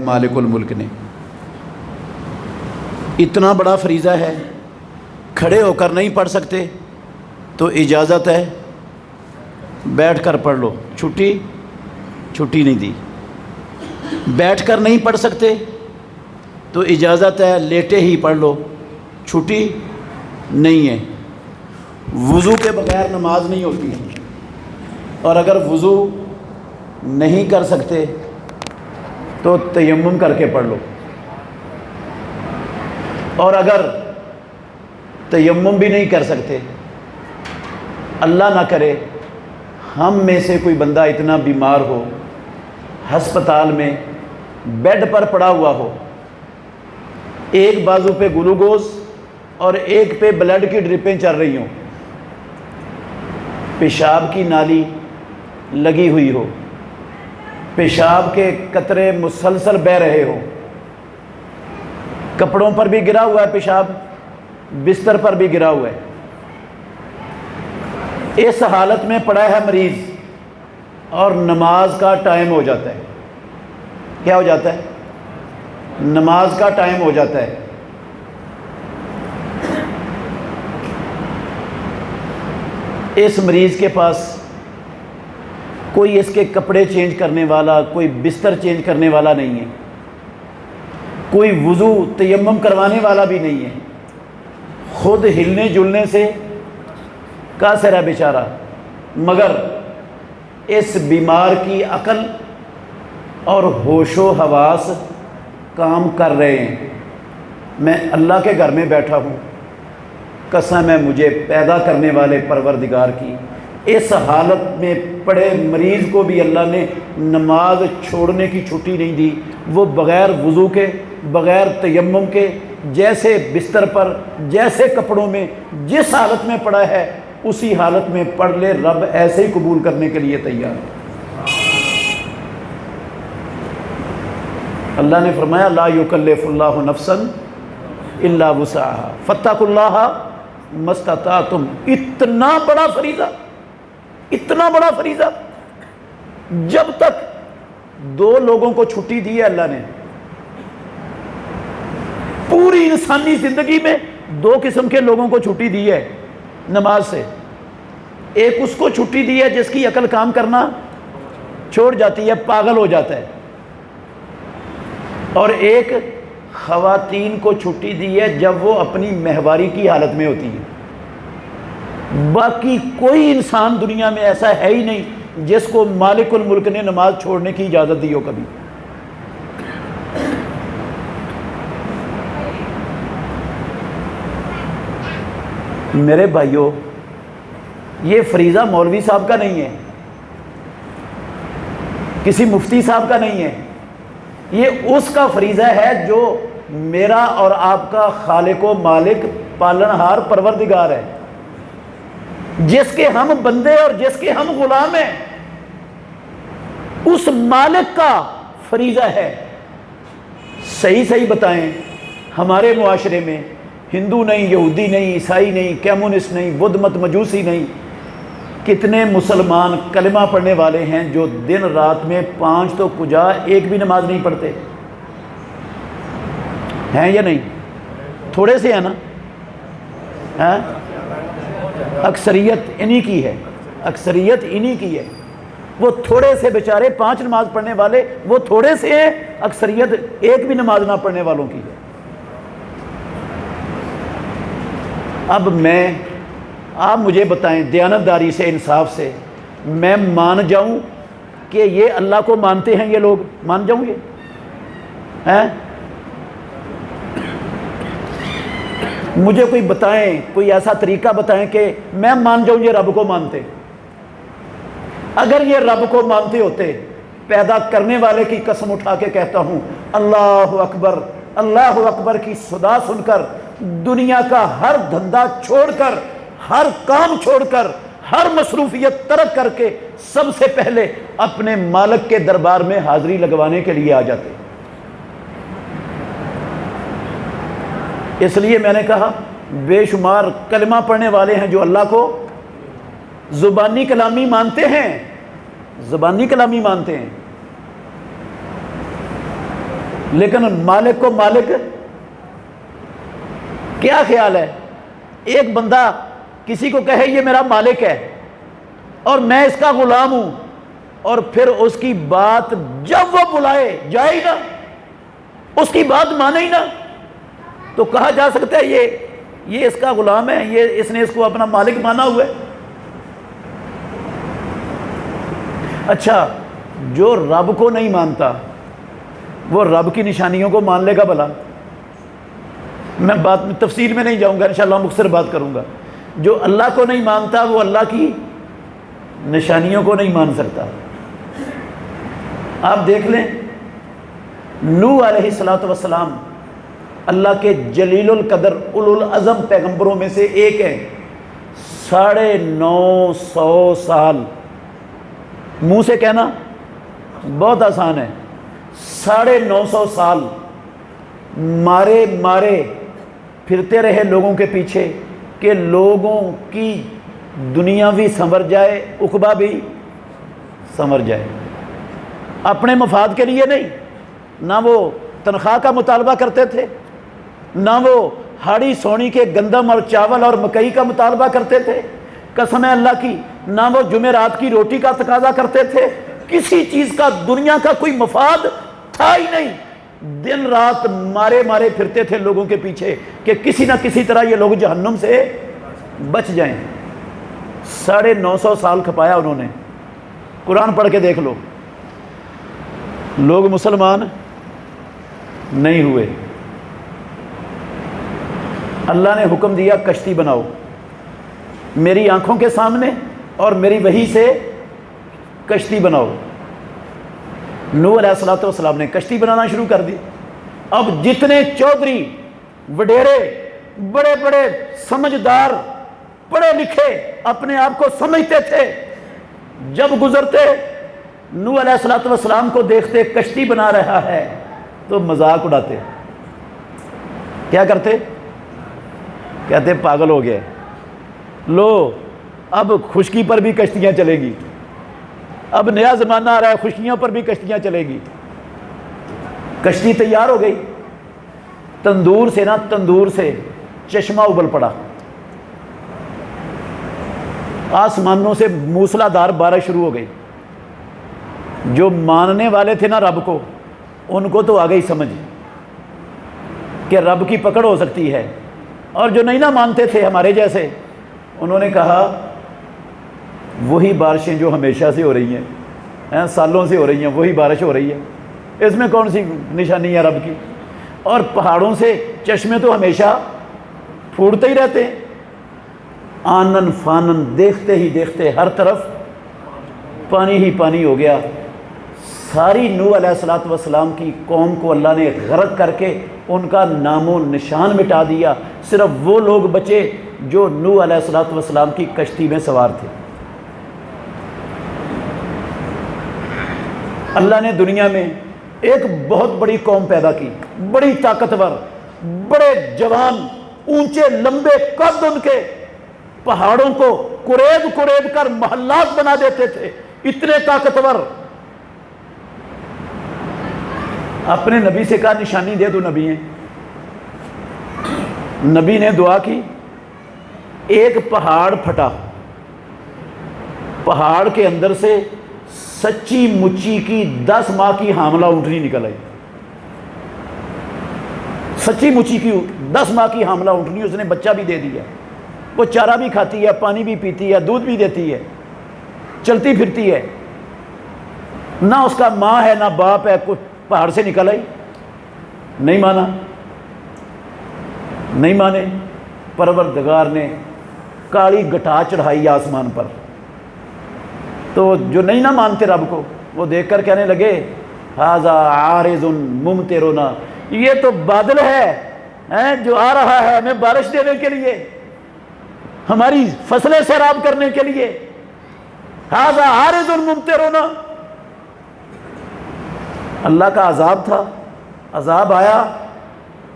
مالک الملک نے اتنا بڑا فریضہ ہے، کھڑے ہو کر نہیں پڑھ سکتے تو اجازت ہے بیٹھ کر پڑھ لو، چھٹی نہیں دی۔ بیٹھ کر نہیں پڑھ سکتے تو اجازت ہے لیٹے ہی پڑھ لو، چھٹی نہیں ہے۔ وضو کے بغیر نماز نہیں ہوتی ہے، اور اگر وضو نہیں کر سکتے تو تیمم کر کے پڑھ لو، اور اگر تیمم بھی نہیں کر سکتے، اللہ نہ کرے ہم میں سے کوئی بندہ اتنا بیمار ہو، ہسپتال میں بیڈ پر پڑا ہوا ہو، ایک بازو پہ گلوکوز اور ایک پہ بلڈ کی ڈرپیں چل رہی ہوں، پیشاب کی نالی لگی ہوئی ہو، پیشاب کے قطرے مسلسل بہہ رہے ہوں، کپڑوں پر بھی گرا ہوا ہے پیشاب، بستر پر بھی گرا ہوا ہے، اس حالت میں پڑا ہے مریض اور نماز کا ٹائم ہو جاتا ہے۔ کیا ہو جاتا ہے؟ نماز کا ٹائم ہو جاتا ہے۔ اس مریض کے پاس کوئی اس کے کپڑے چینج کرنے والا، کوئی بستر چینج کرنے والا نہیں ہے، کوئی وضو تیمم کروانے والا بھی نہیں ہے، خود ہلنے جلنے سے قاصر ہے بیچارہ، مگر اس بیمار کی عقل اور ہوش و حواس کام کر رہے ہیں۔ میں اللہ کے گھر میں بیٹھا ہوں، قسم ہے مجھے پیدا کرنے والے پروردگار کی، اس حالت میں پڑے مریض کو بھی اللہ نے نماز چھوڑنے کی چھٹی نہیں دی۔ وہ بغیر وضو کے، بغیر تیمم کے، جیسے بستر پر، جیسے کپڑوں میں، جس حالت میں پڑا ہے اسی حالت میں پڑھ لے، رب ایسے ہی قبول کرنے کے لیے تیار ہے۔ اللہ نے فرمایا لا یکلف اللہ نفسا الا وسعها فاتقوا اللہ ما استطعتم۔ اتنا بڑا فریضہ، اتنا بڑا فریضہ، جب تک دو لوگوں کو چھٹی دی ہے اللہ نے، پوری انسانی زندگی میں دو قسم کے لوگوں کو چھٹی دی ہے نماز سے۔ ایک اس کو چھٹی دی ہے جس کی عقل کام کرنا چھوڑ جاتی ہے، پاگل ہو جاتا ہے، اور ایک خواتین کو چھٹی دی ہے جب وہ اپنی مہواری کی حالت میں ہوتی ہے۔ باقی کوئی انسان دنیا میں ایسا ہے ہی نہیں جس کو مالک الملک نے نماز چھوڑنے کی اجازت دی ہو کبھی۔ میرے بھائیوں، یہ فریضہ مولوی صاحب کا نہیں ہے، کسی مفتی صاحب کا نہیں ہے، یہ اس کا فریضہ ہے جو میرا اور آپ کا خالق و مالک پالنہار پروردگار ہے، جس کے ہم بندے اور جس کے ہم غلام ہیں، اس مالک کا فریضہ ہے۔ صحیح بتائیں، ہمارے معاشرے میں ہندو نہیں، یہودی نہیں، عیسائی نہیں، کمیونسٹ نہیں، بدھ مت مجوسی نہیں، کتنے مسلمان کلمہ پڑھنے والے ہیں جو دن رات میں 5 تو کجا ایک بھی نماز نہیں پڑھتے ہیں یا نہیں؟ تھوڑے سے ہیں نا؟ ہاں؟ اکثریت انہی کی ہے، اکثریت انہی کی ہے۔ وہ تھوڑے سے بیچارے 5 نماز پڑھنے والے، وہ تھوڑے سے ہیں، اکثریت ایک بھی نماز نہ پڑھنے والوں کی ہے۔ اب آپ مجھے بتائیں دیانتداری سے، انصاف سے، میں مان جاؤں کہ یہ اللہ کو مانتے ہیں یہ لوگ؟ مان جاؤں گے؟ مجھے کوئی بتائیں، کوئی ایسا طریقہ بتائیں کہ میں مان جاؤں یہ رب کو مانتے۔ اگر یہ رب کو مانتے ہوتے، پیدا کرنے والے کی قسم اٹھا کے کہتا ہوں، اللہ اکبر کی صدا سن کر دنیا کا ہر دھندا چھوڑ کر، ہر کام چھوڑ کر، ہر مصروفیت ترک کر کے سب سے پہلے اپنے مالک کے دربار میں حاضری لگوانے کے لیے آ جاتے۔ اس لیے میں نے کہا بے شمار کلمہ پڑھنے والے ہیں جو اللہ کو زبانی کلامی مانتے ہیں، زبانی کلامی مانتے ہیں، لیکن مالک کو مالک کیا خیال ہے؟ ایک بندہ کسی کو کہے یہ میرا مالک ہے اور میں اس کا غلام ہوں، اور پھر اس کی بات جب وہ بلائے جائے ہی نہ، اس کی بات مانے ہی نہ، تو کہا جا سکتا ہے یہ اس کا غلام ہے، یہ اس نے اس کو اپنا مالک مانا ہوا ہے؟ اچھا، جو رب کو نہیں مانتا وہ رب کی نشانیوں کو مان لے گا بھلا؟ میں بات میں تفصیل میں نہیں جاؤں گا، انشاءاللہ مختصر بات کروں گا۔ جو اللہ کو نہیں مانتا وہ اللہ کی نشانیوں کو نہیں مان سکتا۔ آپ دیکھ لیں، نوح علیہ السلام اللہ کے جلیل القدر اولو العزم پیغمبروں میں سے ایک ہیں۔ 950 سال، منہ سے کہنا بہت آسان ہے، 950 سال مارے پھرتے رہے لوگوں کے پیچھے کہ لوگوں کی دنیاوی سنور جائے، عقبہ بھی سنور جائے۔ اپنے مفاد کے لیے نہیں، نہ وہ تنخواہ کا مطالبہ کرتے تھے، نہ وہ ہاڑی سونی کے گندم اور چاول اور مکئی کا مطالبہ کرتے تھے، قسم ہے اللہ کی، نہ وہ جمعرات کی روٹی کا تقاضا کرتے تھے، کسی چیز کا دنیا کا کوئی مفاد تھا ہی نہیں۔ دن رات مارے پھرتے تھے لوگوں کے پیچھے کہ کسی نہ کسی طرح یہ لوگ جہنم سے بچ جائیں۔ 950 سال کھپایا انہوں نے۔ قرآن پڑھ کے دیکھ لو، لوگ مسلمان نہیں ہوئے۔ اللہ نے حکم دیا کشتی بناؤ میری آنکھوں کے سامنے، اور میری وحی سے کشتی بناؤ۔ نوح علیہ السلام نے کشتی بنانا شروع کر دی۔ اب جتنے چودھری وڈیرے بڑے بڑے سمجھدار پڑھے لکھے اپنے آپ کو سمجھتے تھے، جب گزرتے نوح علیہ السلام کو دیکھتے کشتی بنا رہا ہے تو مذاق اڑاتے۔ کیا کرتے؟ کہتے پاگل ہو گیا، لو اب خشکی پر بھی کشتیاں چلے گی، اب نیا زمانہ آ رہا ہے، خشکیوں پر بھی کشتیاں چلے گی۔ کشتی تیار ہو گئی، تندور سے چشمہ ابل پڑا، آسمانوں سے موسلا دھار بارش شروع ہو گئی۔ جو ماننے والے تھے نا رب کو، ان کو تو آ گئی سمجھ کہ رب کی پکڑ ہو سکتی ہے، اور جو نہیں نہ مانتے تھے ہمارے جیسے، انہوں نے کہا وہی بارشیں جو ہمیشہ سے ہو رہی ہیں، سالوں سے ہو رہی ہیں، وہی بارش ہو رہی ہے، اس میں کون سی نشانی ہے رب کی؟ اور پہاڑوں سے چشمے تو ہمیشہ پھوٹتے ہی رہتے ہیں، آنن فانن، دیکھتے ہی دیکھتے ہر طرف پانی ہی پانی ہو گیا۔ ساری نوح علیہ السلام کی قوم کو اللہ نے غرق کر کے ان کا نام و نشان مٹا دیا، صرف وہ لوگ بچے جو نوح علیہ السلام کی کشتی میں سوار تھے۔ اللہ نے دنیا میں ایک بہت بڑی قوم پیدا کی، بڑی طاقتور، بڑے جوان، اونچے لمبے قد، ان کے پہاڑوں کو کریب کر محلات بنا دیتے تھے، اتنے طاقتور۔ اپنے نبی سے کہا نشانی دے دو، نبی ہیں، نبی نے دعا کی، ایک پہاڑ پھٹا، پہاڑ کے اندر سے سچی مچی کی 10 ماہ کی حاملہ اونٹنی نکل آئی، سچی مچی کی 10 ماہ کی حاملہ اونٹنی، اس نے بچہ بھی دے دیا، وہ چارہ بھی کھاتی ہے، پانی بھی پیتی ہے، دودھ بھی دیتی ہے، چلتی پھرتی ہے، نہ اس کا ماں ہے نہ باپ ہے، کچھ پہاڑ سے نکل آئی۔ نہیں مانا، نہیں مانے، پروردگار نے کالی گٹا چڑھائی آسمان پر، تو جو نہیں نہ مانتے رب کو، وہ دیکھ کر کہنے لگے ھذا عارض ممطرنا، یہ تو بادل ہے جو آ رہا ہے ہمیں بارش دینے کے لیے، ہماری فصلیں سیراب کرنے کے لیے، ھذا عارض ممطرنا۔ اللہ کا عذاب تھا، عذاب آیا،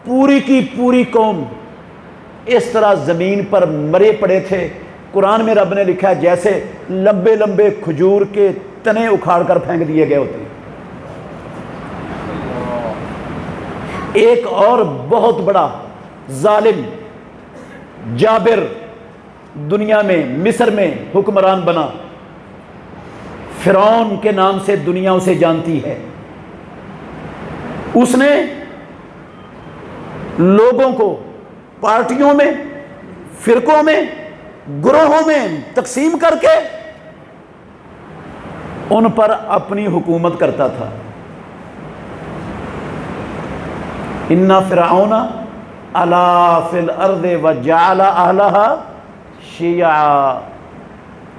پوری کی پوری قوم اس طرح زمین پر مرے پڑے تھے۔ قرآن میں رب نے لکھا ہے جیسے لمبے لمبے کھجور کے تنے اکھاڑ کر پھینک دیے گئے ہوتے ہیں۔ ایک اور بہت بڑا ظالم جابر دنیا میں مصر میں حکمران بنا، فرعون کے نام سے دنیا اسے جانتی ہے۔ اس نے لوگوں کو پارٹیوں میں، فرقوں میں، گروہوں میں تقسیم کر کے ان پر اپنی حکومت کرتا تھا۔ ان فرعون علا فی الارض وجعل اہلہا شیعا،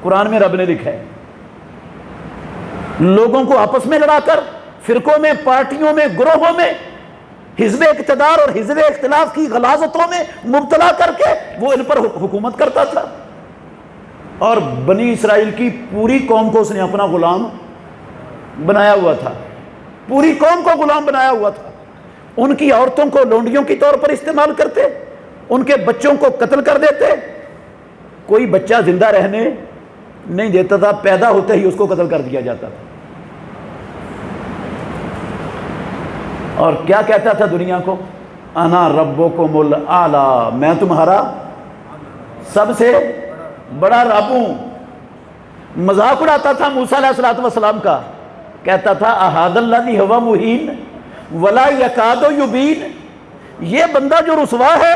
قرآن میں رب نے لکھا ہے، لوگوں کو آپس میں لڑا کر، فرقوں میں، پارٹیوں میں، گروہوں میں، حزب اقتدار اور حزب اختلاف کی غلاظتوں میں مبتلا کر کے وہ ان پر حکومت کرتا تھا، اور بنی اسرائیل کی پوری قوم کو اس نے اپنا غلام بنایا ہوا تھا، پوری قوم کو غلام بنایا ہوا تھا۔ ان کی عورتوں کو لونڈیوں کی طور پر استعمال کرتے، ان کے بچوں کو قتل کر دیتے، کوئی بچہ زندہ رہنے نہیں دیتا تھا، پیدا ہوتے ہی اس کو قتل کر دیا جاتا تھا۔ اور کیا کہتا تھا دنیا کو؟ انا ربکم الاعلی، میں تمہارا سب سے بڑا رب ہوں۔ مذاق اڑاتا تھا موسیٰ علیہ السلام کا، کہتا تھا احد الذی ھو مہین ولا یکاد یبین، یہ بندہ جو رسوا ہے،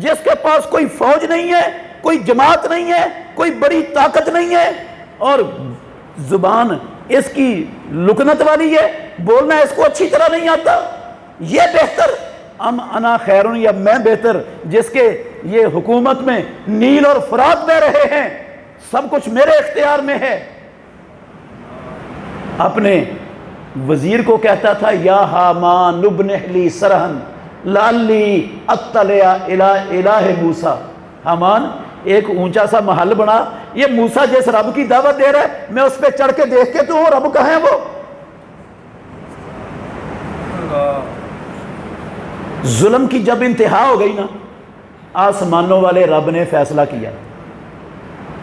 جس کے پاس کوئی فوج نہیں ہے، کوئی جماعت نہیں ہے، کوئی بڑی طاقت نہیں ہے، اور زبان اس کی لکنت والی ہے، بولنا اس کو اچھی طرح نہیں آتا، یہ بہتر انا خیرون، یا میں بہتر، جس کے یہ حکومت میں نیل اور فرات بہ رہے ہیں، سب کچھ میرے اختیار میں ہے۔ اپنے وزیر کو کہتا تھا یا حامان ابن لی سرحن لعلی اطلع الی الہ موسیٰ، حامان ایک اونچا سا محل بنا، یہ موسیٰ جس رب کی دعوت دے رہا ہے میں اس پہ چڑھ کے دیکھ کے تو وہ رب کہاں ہے وہ۔ ظلم کی جب انتہا ہو گئی نا، آسمانوں والے رب نے فیصلہ کیا،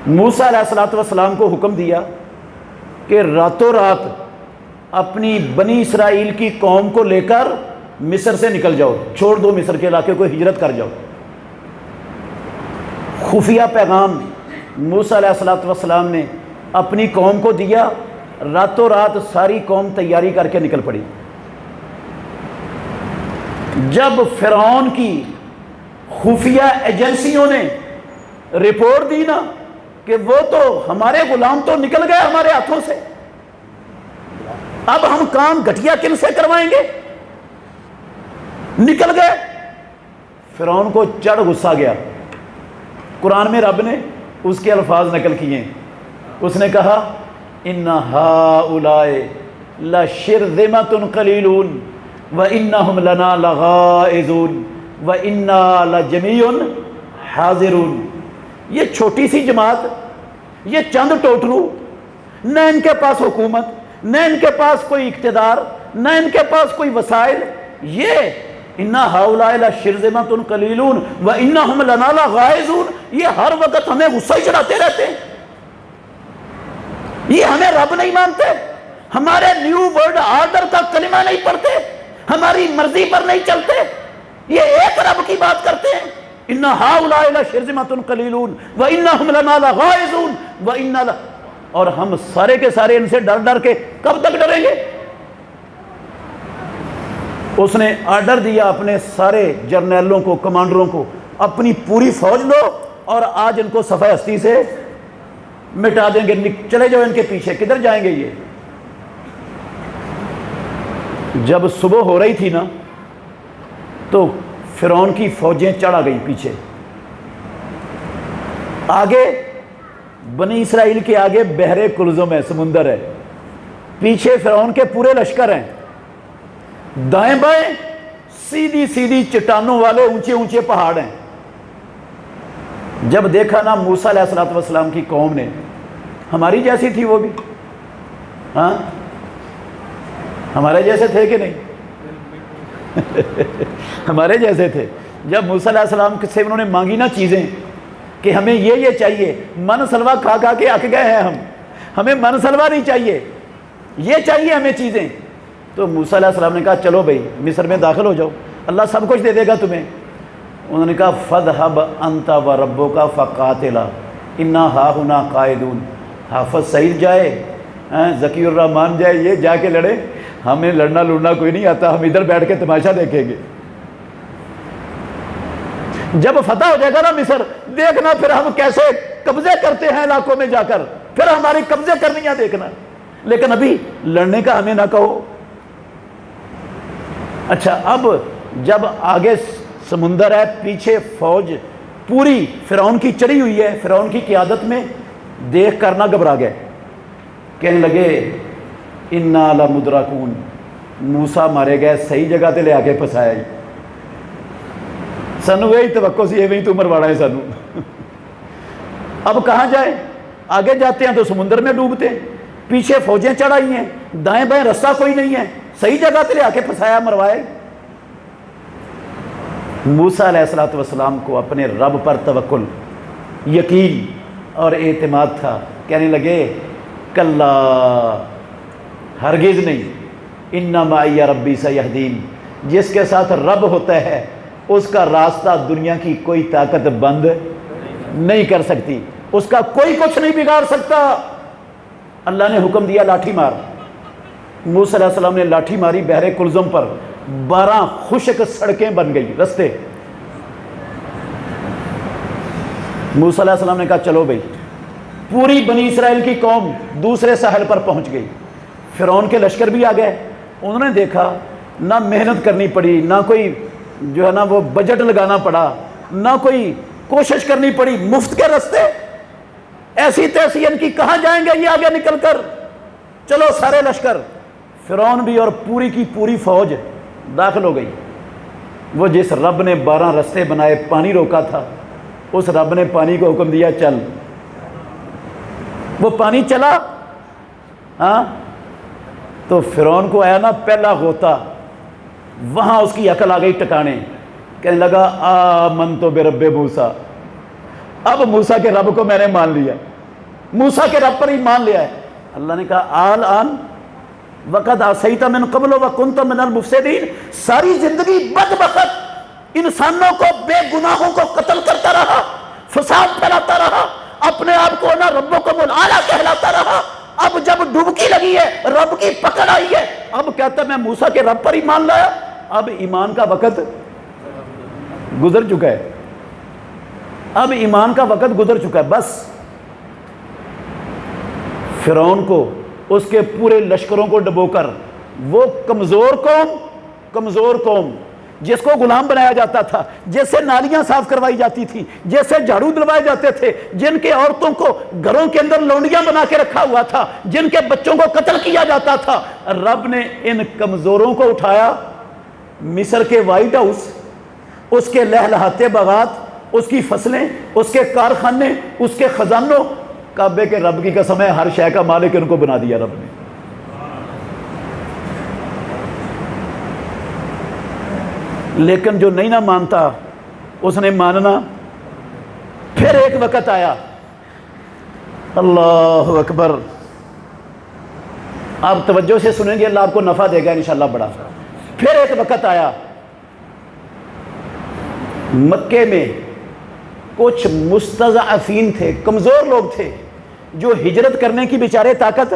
موسیٰ علیہ السلام کو حکم دیا کہ راتوں رات اپنی بنی اسرائیل کی قوم کو لے کر مصر سے نکل جاؤ، چھوڑ دو مصر کے علاقے کو، ہجرت کر جاؤ۔ خفیہ پیغام موسیٰ علیہ السلام نے اپنی قوم کو دیا، راتوں رات ساری قوم تیاری کر کے نکل پڑی۔ جب فرعون کی خفیہ ایجنسیوں نے رپورٹ دی نا کہ وہ تو ہمارے غلام تو نکل گئے ہمارے ہاتھوں سے، اب ہم کام گھٹیا کن سے کروائیں گے، نکل گئے، فرعون کو چڑھ غصہ گیا۔ قرآن میں رب نے اس کے الفاظ نقل کیے، اس نے کہا ان ہؤلاء لشرذمۃ قلیلون وانہم لنا لغائظون وانا لجمیع حاضرون، یہ چھوٹی سی جماعت، یہ چند ٹوٹرو، نہ ان کے پاس حکومت، نہ ان کے پاس کوئی اقتدار، نہ ان کے پاس کوئی وسائل، یہ ان ہؤلاء لشرذمۃ قلیلون وانہم لنا لغائظون، یہ ہر وقت ہمیں غصہ ہی چڑھاتے رہتے ہیں، یہ ہمیں رب نہیں مانتے، ہمارے نیو ورلڈ آرڈر کا کلمہ نہیں پڑھتے، ہماری مرضی پر نہیں چلتے، یہ ایک رب کی بات کرتے ہیں، ان ہؤلاء لشرذمۃ قلیلون وانہم لنا لغائظون اور ہم سارے کے سارے ان سے ڈر ڈر کے کب تک ڈریں گے۔ اس نے آرڈر دیا اپنے سارے جرنیلوں کو، کمانڈروں کو، اپنی پوری فوج لو اور آج ان کو صفحہ ہستی سے مٹا دیں گے، چلے جاؤ ان کے پیچھے، کدھر جائیں گے یہ۔ جب صبح ہو رہی تھی نا تو فرعون کی فوجیں چڑھ آ گئیں پیچھے، آگے بنی اسرائیل کے آگے بحر کلزم ہے، سمندر ہے، پیچھے فرعون کے پورے لشکر ہیں، دائیں بائیں سیدھی سیدھی چٹانوں والے اونچے اونچے پہاڑ ہیں۔ جب دیکھا نا موسیٰ علیہ السلام کی قوم نے، ہماری جیسی تھی وہ بھی، ہاں ہمارے جیسے تھے کہ نہیں ہمارے جیسے تھے۔ جب موسیٰ علیہ السلام سے انہوں نے مانگی نا چیزیں کہ ہمیں یہ چاہیے، من سلوا کھا کھا کے اک گئے ہیں ہمیں من سلوا نہیں چاہیے، یہ چاہیے ہمیں چیزیں، تو موسیٰ علیہ السلام نے کہا چلو بھائی مصر میں داخل ہو جاؤ، اللہ سب کچھ دے دے گا تمہیں۔ انہوں نے کہا فَاذْهَبْ أَنْتَ وَرَبُّكَ فَقَاتِلَا إِنَّا هَاهُنَا قَاعِدُونَ۔ حافظ سعید جائے، ذکی الرحمان جائے، یہ جا کے لڑے، ہمیں لڑنا لڑنا کوئی نہیں آتا، ہم ادھر بیٹھ کے تماشا دیکھیں گے۔ جب فتح ہو جائے گا نا مصر، دیکھنا پھر ہم کیسے قبضے کرتے ہیں علاقوں میں جا کر، پھر ہماری قبضے کرنیاں دیکھنا، لیکن ابھی لڑنے کا ہمیں نہ کہو۔ اچھا، اب جب آگے سمندر ہے، پیچھے فوج پوری فرعون کی چڑھی ہوئی ہے، فرعون کی قیادت میں، دیکھ کر نہ گھبرا گئے، کہنے لگے انا لمدرکون، موسیٰ مارے گئے، صحیح جگہ تے لے آ کے پھنسایا ہی، سانو وہی توقع سی، ایویں تو مرواڑا ہے سانو۔ اب کہاں جائے؟ آگے جاتے ہیں تو سمندر میں ڈوبتے ہیں، پیچھے فوجیں چڑھائی ہیں، دائیں بائیں رستہ کوئی نہیں ہے، صحیح جگہ تے لے آ کے پھنسایا، مروائے۔ موسیٰ علیہ السلام کو اپنے رب پر توکل، یقین اور اعتماد تھا، کہنے لگے کلا، ہرگز نہیں، ان معی ربی سیہدین، جس کے ساتھ رب ہوتا ہے اس کا راستہ دنیا کی کوئی طاقت بند نہیں کر سکتی، اس کا کوئی کچھ نہیں بگاڑ سکتا۔ اللہ نے حکم دیا لاٹھی مار، موسیٰ علیہ السلام نے لاٹھی ماری بحر کلزم پر، 12 خشک سڑکیں بن گئی، رستے۔ موسیٰ علیہ السلام نے کہا چلو بھئی، پوری بنی اسرائیل کی قوم دوسرے ساحل پر پہنچ گئی، فرعون کے لشکر بھی آ گئے۔ انہوں نے دیکھا نہ محنت کرنی پڑی، نہ کوئی جو ہے نا وہ بجٹ لگانا پڑا، نہ کوئی کوشش کرنی پڑی، مفت کے رستے، ایسی تیسی ان کی، کہاں جائیں گے یہ آگے نکل کر، چلو سارے لشکر، فرعون بھی اور پوری کی پوری فوج داخل ہو گئی۔ وہ جس رب نے 12 رستے بنائے، پانی روکا تھا، اس رب نے پانی کو حکم دیا چل، وہ پانی چلا۔ ہاں تو فرعون کو آیا نا پہلا غوطہ، وہاں اس کی عقل آ گئی ٹکانے، کہنے لگا آمنت برب موسیٰ، اب موسیٰ کے رب کو میں نے مان لیا، موسیٰ کے رب پر ہی مان لیا ہے۔ اللہ نے کہا الآن وقد عصیت من قبل وکنت من المفسدین، ساری زندگی بدبخت انسانوں کو، بے گناہوں کو قتل کرتا رہا، فساد پھیلاتا رہا، اپنے آپ کو نہ ربکم الاعلیٰ کہلاتا رہا، اب جب ڈبکی لگی ہے، رب کی پکڑ آئی ہے، اب کہتا میں موسیٰ کے رب پر ہی مان لایا۔ اب ایمان کا وقت گزر چکا ہے، اب ایمان کا وقت گزر چکا ہے، بس فرعون کو، اس کے پورے لشکروں کو ڈبو کر، وہ کمزور قوم جس کو غلام بنایا جاتا تھا، جیسے نالیاں صاف کروائی جاتی تھی، جیسے جھاڑو دلوائے جاتے تھے، جن کے عورتوں کو گھروں کے اندر لونڈیاں بنا کے رکھا ہوا تھا، جن کے بچوں کو قتل کیا جاتا تھا، رب نے ان کمزوروں کو اٹھایا، مصر کے وائٹ ہاؤس، اس کے لہلہاتے باغات، اس کی فصلیں، اس کے کارخانے، اس کے خزانوں، کعبے کے رب کی قسم ہے ہر شے کا مالک ان کو بنا دیا رب نے۔ لیکن جو نہیں نہ مانتا اس نے ماننا۔ پھر ایک وقت آیا، اللہ اکبر، آپ توجہ سے سنیں گے، اللہ آپ کو نفع دے گا انشاءاللہ بڑا۔ پھر ایک وقت آیا، مکے میں کچھ مستضعفین تھے، کمزور لوگ تھے، جو ہجرت کرنے کی بیچارے طاقت،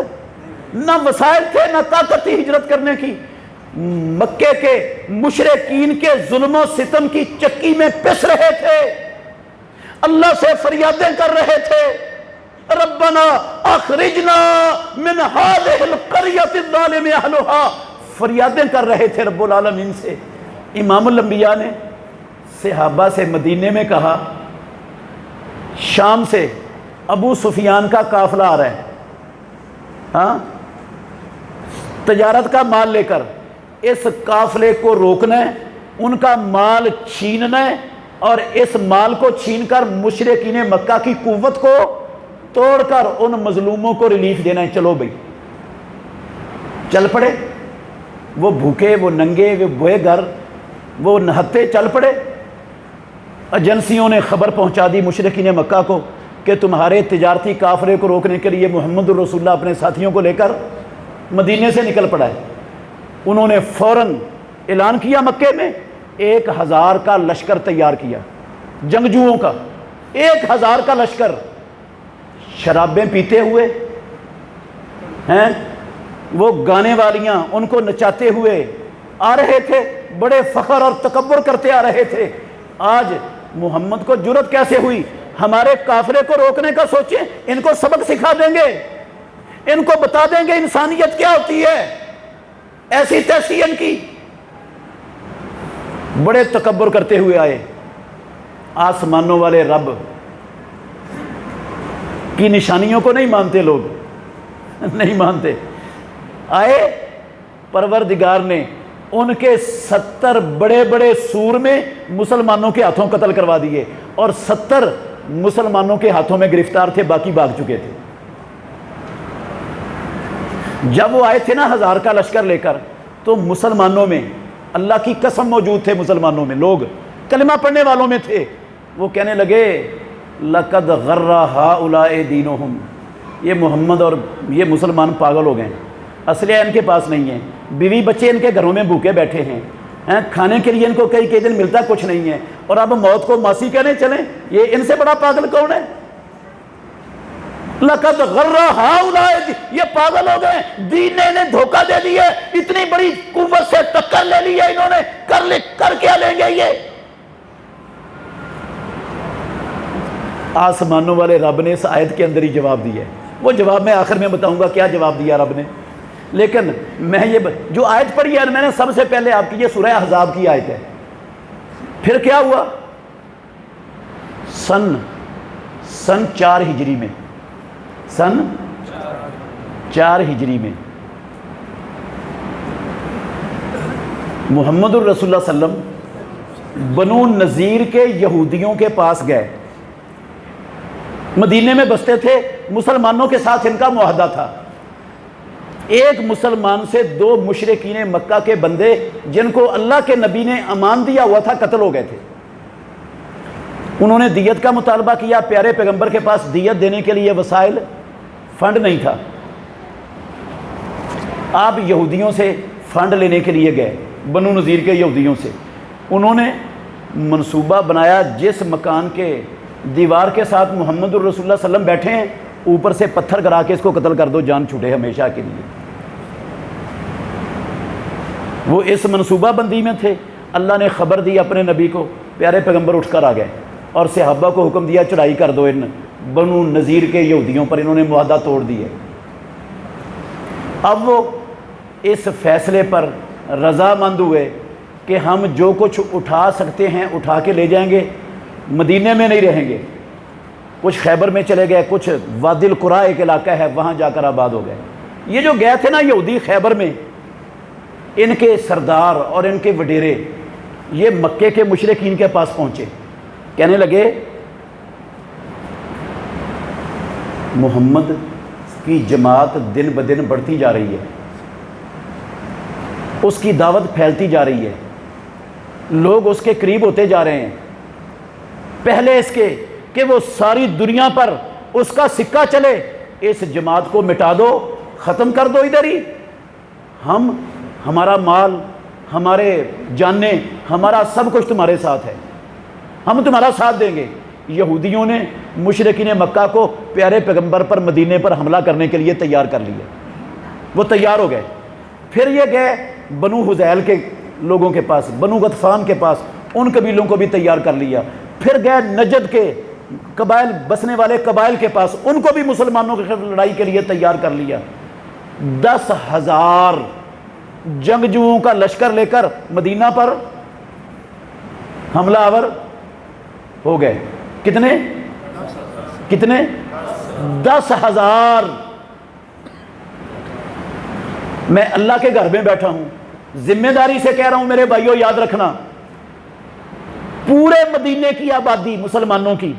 نہ وسائل تھے نہ طاقت تھی ہجرت کرنے کی، مکے کے مشرکین کے ظلم و ستم کی چکی میں پس رہے تھے، اللہ سے فریادیں کر رہے تھے، ربنا اخرجنا من هذه القرية الظالم اهلها، فریادیں کر رہے تھے رب العالمین سے۔ امام الانبیاء نے صحابہ سے مدینے میں کہا، شام سے ابو سفیان کا قافلہ آ رہا ہے، ہاں تجارت کا مال لے کر، اس قافلے کو روکنا ہے، ان کا مال چھیننا ہے، اور اس مال کو چھین کر مشرکین مکہ کی قوت کو توڑ کر ان مظلوموں کو ریلیف دینا ہے۔ چلو بھئی، چل پڑے، وہ بھوکے، وہ ننگے، وہ بوئے گھر، وہ نہتے چل پڑے۔ ایجنسیوں نے خبر پہنچا دی مشرکین مکہ کو کہ تمہارے تجارتی قافلے کو روکنے کے لیے محمد الرسول اللہ اپنے ساتھیوں کو لے کر مدینے سے نکل پڑا ہے۔ انہوں نے فوراً اعلان کیا مکے میں 1000 کا لشکر تیار کیا، جنگجوؤں کا 1000 کا لشکر، شرابیں پیتے ہوئے ہیں، وہ گانے والیاں ان کو نچاتے ہوئے آ رہے تھے، بڑے فخر اور تکبر کرتے آ رہے تھے۔ آج محمد کو جرأت کیسے ہوئی؟ ہمارے قافلے کو روکنے کا سوچیں، ان کو سبق سکھا دیں گے، ان کو بتا دیں گے انسانیت کیا ہوتی ہے، ایسی تیسی ان کی۔ بڑے تکبر کرتے ہوئے آئے۔ آسمانوں والے رب کی نشانیوں کو نہیں مانتے لوگ، نہیں مانتے۔ آئے، پروردگار نے ان کے 70 بڑے بڑے سور میں مسلمانوں کے ہاتھوں قتل کروا دیے، اور 70 مسلمانوں کے ہاتھوں میں گرفتار تھے، باقی بھاگ چکے تھے۔ جب وہ آئے تھے نا 1000 کا لشکر لے کر، تو مسلمانوں میں اللہ کی قسم موجود تھے، مسلمانوں میں لوگ کلمہ پڑھنے والوں میں تھے۔ وہ کہنے لگے لقد غر ہؤلاء دینہم، یہ محمد اور یہ مسلمان پاگل ہو گئے ہیں، اسلحہ ان کے پاس نہیں ہے، بیوی بچے ان کے گھروں میں بھوکے بیٹھے ہیں، کھانے کے لیے ان کو کئی دن ملتا کچھ نہیں ہے، اور اب موت کو ماسی کہنے چلیں، یہ ان سے بڑا پاگل کون ہے؟ لقد غر ہؤلاء، یہ پاگل ہو گئے، دین نے انہیں دھوکہ دے دیا، اتنی بڑی قوت سے ٹکر لے لی ہے انہوں نے، کر کیا لیں گے یہ؟ آسمانوں والے رب نے اس آیت کے اندر ہی جواب دیا ہے۔ وہ جواب میں آخر میں بتاؤں گا کیا جواب دیا رب نے، لیکن میں یہ جو آیت پڑھی ہے میں نے سب سے پہلے آپ کی، یہ سورہ احزاب کی آیت ہے۔ پھر کیا ہوا؟ سن 4 ہجری میں، سن 4 ہجری میں محمد الرسول اللہ صلی اللہ علیہ وسلم بنو نذیر کے یہودیوں کے پاس گئے، مدینے میں بستے تھے، مسلمانوں کے ساتھ ان کا معاہدہ تھا۔ ایک مسلمان سے 2 مشرکین مکہ کے بندے جن کو اللہ کے نبی نے امان دیا ہوا تھا قتل ہو گئے تھے۔ انہوں نے دیت کا مطالبہ کیا، پیارے پیغمبر کے پاس دیت دینے کے لیے وسائل فنڈ نہیں تھا۔ آپ یہودیوں سے فنڈ لینے کے لیے گئے، بنو نذیر کے یہودیوں سے۔ انہوں نے منصوبہ بنایا، جس مکان کے دیوار کے ساتھ محمد الرسول اللہ صلی اللہ علیہ وسلم بیٹھے ہیں، اوپر سے پتھر گرا کے اس کو قتل کر دو، جان چھوٹے ہمیشہ کے لیے۔ وہ اس منصوبہ بندی میں تھے۔ اللہ نے خبر دی اپنے نبی کو، پیارے پیغمبر اٹھ کر آ گئے اور صحابہ کو حکم دیا چڑھائی کر دو ان بنو نذیر کے یہودیوں پر، انہوں نے معاہدہ توڑ دیا۔ اب وہ اس فیصلے پر رضامند ہوئے کہ ہم جو کچھ اٹھا سکتے ہیں اٹھا کے لے جائیں گے، مدینے میں نہیں رہیں گے۔ کچھ خیبر میں چلے گئے، کچھ وادی القریٰ ایک علاقہ ہے وہاں جا کر آباد ہو گئے۔ یہ جو گئے تھے نا یہودی خیبر میں، ان کے سردار اور ان کے وڈیرے یہ مکے کے مشرکین کے پاس پہنچے، کہنے لگے محمد کی جماعت دن بدن بڑھتی جا رہی ہے، اس کی دعوت پھیلتی جا رہی ہے، لوگ اس کے قریب ہوتے جا رہے ہیں، پہلے اس کے کہ وہ ساری دنیا پر اس کا سکہ چلے، اس جماعت کو مٹا دو، ختم کر دو ادھر ہی، ہمارا مال، ہمارے جانیں، ہمارا سب کچھ تمہارے ساتھ ہے، ہم تمہارا ساتھ دیں گے۔ یہودیوں نے مشرکین مکہ کو پیارے پیغمبر پر مدینے پر حملہ کرنے کے لیے تیار کر لیا، وہ تیار ہو گئے۔ پھر یہ گئے بنو حذیل کے لوگوں کے پاس، بنو غطفان کے پاس، ان قبیلوں کو بھی تیار کر لیا۔ پھر گئے نجد کے قبائل، بسنے والے قبائل کے پاس، ان کو بھی مسلمانوں کے خلاف لڑائی کے لیے تیار کر لیا۔ 10,000 جنگجوؤں کا لشکر لے کر مدینہ پر حملہ آور ہو گئے۔ کتنے 10,000۔ میں اللہ کے گھر میں بیٹھا ہوں، ذمہ داری سے کہہ رہا ہوں میرے بھائیوں، یاد رکھنا، پورے مدینے کی آبادی مسلمانوں کی،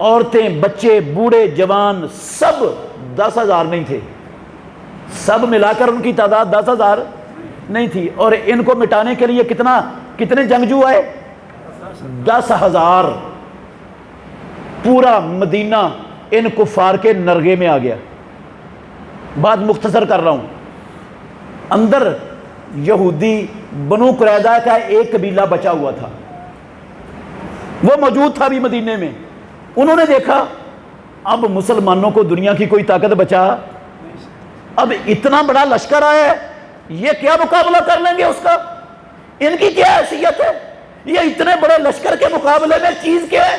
عورتیں، بچے، بوڑھے، جوان، سب 10,000 نہیں تھے، سب ملا کر ان کی تعداد 10,000 نہیں تھی۔ اور ان کو مٹانے کے لیے کتنے جنگجو آئے؟ 10,000۔ پورا مدینہ ان کفار کے نرغے میں آ گیا۔ بات مختصر کر رہا ہوں، اندر یہودی بنو قریظہ کا ایک قبیلہ بچا ہوا تھا، وہ موجود تھا بھی مدینے میں. انہوں نے دیکھا اب مسلمانوں کو دنیا کی کوئی طاقت بچا، اب اتنا بڑا لشکر آیا ہے، یہ کیا مقابلہ کر لیں گے اس کا؟ ان کی کیا حیثیت ہے؟ یہ اتنے بڑے لشکر کے مقابلے میں چیز کیا ہے؟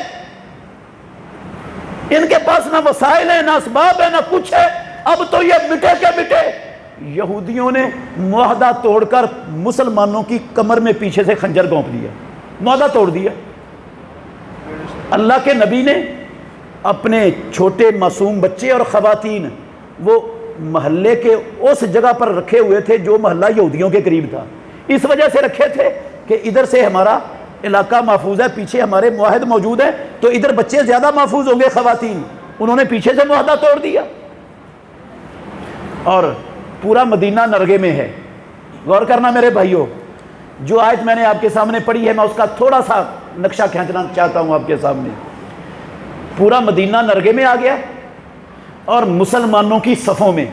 ان کے پاس نہ وسائل ہیں، نہ اسباب ہے، نہ کچھ ہے. اب تو یہ مٹے کے مٹے. یہودیوں نے معاہدہ توڑ کر مسلمانوں کی کمر میں پیچھے سے خنجر گھونپ دیا، معاہدہ توڑ دیا. اللہ کے نبی نے اپنے چھوٹے معصوم بچے اور خواتین وہ محلے کے اس جگہ پر رکھے ہوئے تھے جو محلہ یہودیوں کے قریب تھا. اس وجہ سے رکھے تھے کہ ادھر سے ہمارا علاقہ محفوظ ہے، پیچھے ہمارے معاہد موجود ہیں، تو ادھر بچے زیادہ محفوظ ہوں گے، خواتین. انہوں نے پیچھے سے معاہدہ توڑ دیا اور پورا مدینہ نرگے میں ہے. غور کرنا میرے بھائیوں، جو آیت میں نے آپ کے سامنے پڑھی ہے میں اس کا تھوڑا سا نقشہ کھینچنا چاہتا ہوں آپ کے سامنے. پورا مدینہ نرگے میں آ گیا اور مسلمانوں کی صفوں میں،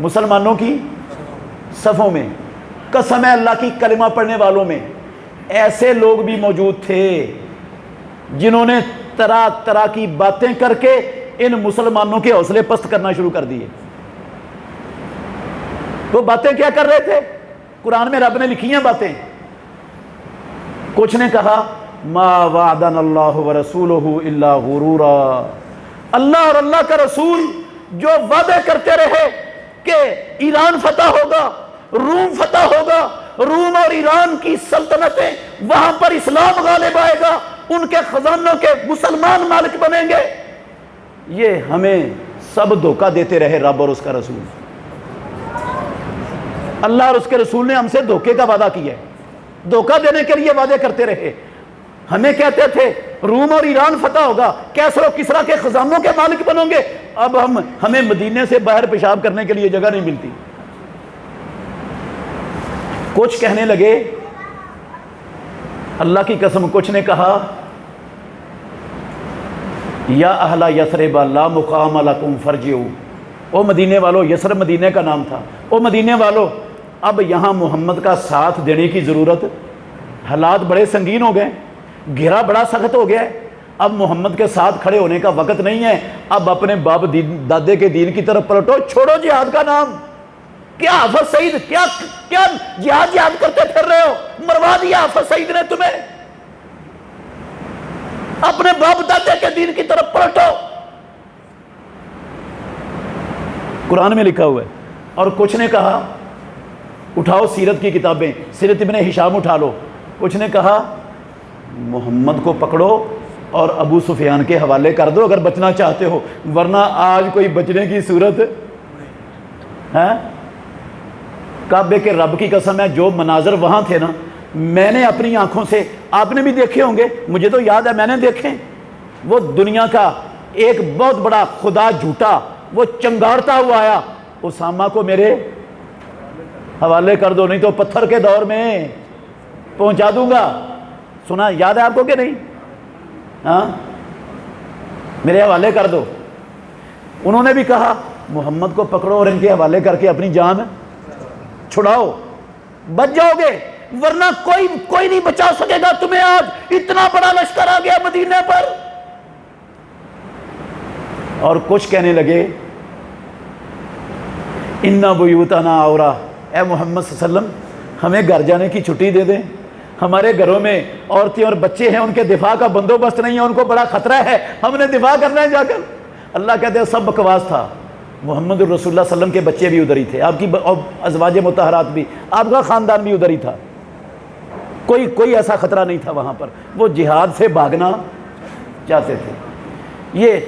مسلمانوں کی صفوں میں، قسم ہے اللہ کی کلمہ پڑھنے والوں میں ایسے لوگ بھی موجود تھے جنہوں نے طرح طرح کی باتیں کر کے ان مسلمانوں کے حوصلے پست کرنا شروع کر دیے. وہ باتیں کیا کر رہے تھے؟ قرآن میں رب نے لکھی ہیں باتیں. کچھ نے کہا ما وعدنا اللہ ورسولہ الا غرورا، اللہ اور اللہ کا رسول جو وعدے کرتے رہے کہ ایران فتح ہوگا، روم فتح ہوگا، روم اور ایران کی سلطنتیں وہاں پر اسلام غالب آئے گا، ان کے خزانوں کے مسلمان مالک بنیں گے، یہ ہمیں سب دھوکہ دیتے رہے رب اور اس کا رسول. اللہ اور اس کے رسول نے ہم سے دھوکے کا وعدہ کیا ہے، دھوکہ دینے کے لیے وعدے کرتے رہے. ہمیں کہتے تھے روم اور ایران فتح ہوگا، کیسر و کسریٰ کے خزانوں کے مالک بنو گے، اب ہمیں مدینے سے باہر پیشاب کرنے کے لیے جگہ نہیں ملتی. کچھ کہنے لگے، اللہ کی قسم کچھ نے کہا یا اہل یثرب لا مقام لکم فرجعوا، او مدینے والو، یثرب مدینے کا نام تھا، او مدینے والو اب یہاں محمد کا ساتھ دینے کی ضرورت، حالات بڑے سنگین ہو گئے، گھیرا بڑا سخت ہو گیا ہے، اب محمد کے ساتھ کھڑے ہونے کا وقت نہیں ہے، اب اپنے باپ دادے کے دین کی طرف پلٹو، چھوڑو جہاد کا نام. کیا حافظ سعید کیا جہاد کرتے پھر رہے ہو؟ مروا دیا حافظ سعید نے تمہیں، اپنے باپ دادے کے دین کی طرف پلٹو. قرآن میں لکھا ہوا ہے. اور کچھ نے کہا اٹھاؤ سیرت کی کتابیں، سیرت ابن ہشام اٹھا لو. کچھ نے کہا محمد کو پکڑو اور ابو سفیان کے حوالے کر دو اگر بچنا چاہتے ہو، ورنہ آج کوئی بچنے کی صورت ہے. کعبے کے رب کی قسم ہے جو مناظر وہاں تھے نا، میں نے اپنی آنکھوں سے، آپ نے بھی دیکھے ہوں گے، مجھے تو یاد ہے میں نے دیکھے. وہ دنیا کا ایک بہت بڑا خدا جھوٹا وہ چنگارتا ہوا آیا، اسامہ کو میرے حوالے کر دو نہیں تو پتھر کے دور میں پہنچا دوں گا. سنا یاد ہے آپ کو کہ نہیں؟ ہاں میرے حوالے کر دو. انہوں نے بھی کہا محمد کو پکڑو اور ان کے حوالے کر کے اپنی جان چھڑاؤ، بچ جاؤ گے، ورنہ کوئی نہیں بچا سکے گا تمہیں. آج اتنا بڑا لشکر آ گیا مدینے پر. اور کچھ کہنے لگے اِنَّ بُيُوتَنَا عَوْرَةٌ، اے محمد صلی اللہ علیہ وسلم ہمیں گھر جانے کی چھٹی دے دیں، ہمارے گھروں میں عورتیں اور بچے ہیں، ان کے دفاع کا بندوبست نہیں ہے، ان کو بڑا خطرہ ہے، ہم نے دفاع کرنا ہے جا کر. اللہ کہتے ہیں سب بکواس تھا. محمد الرسول اللہ صلی اللہ علیہ وسلم کے بچے بھی ادھر ہی تھے، آپ کی ازواج مطہرات بھی، آپ کا خاندان بھی ادھر ہی تھا. کوئی ایسا خطرہ نہیں تھا وہاں پر. وہ جہاد سے بھاگنا چاہتے تھے. یہ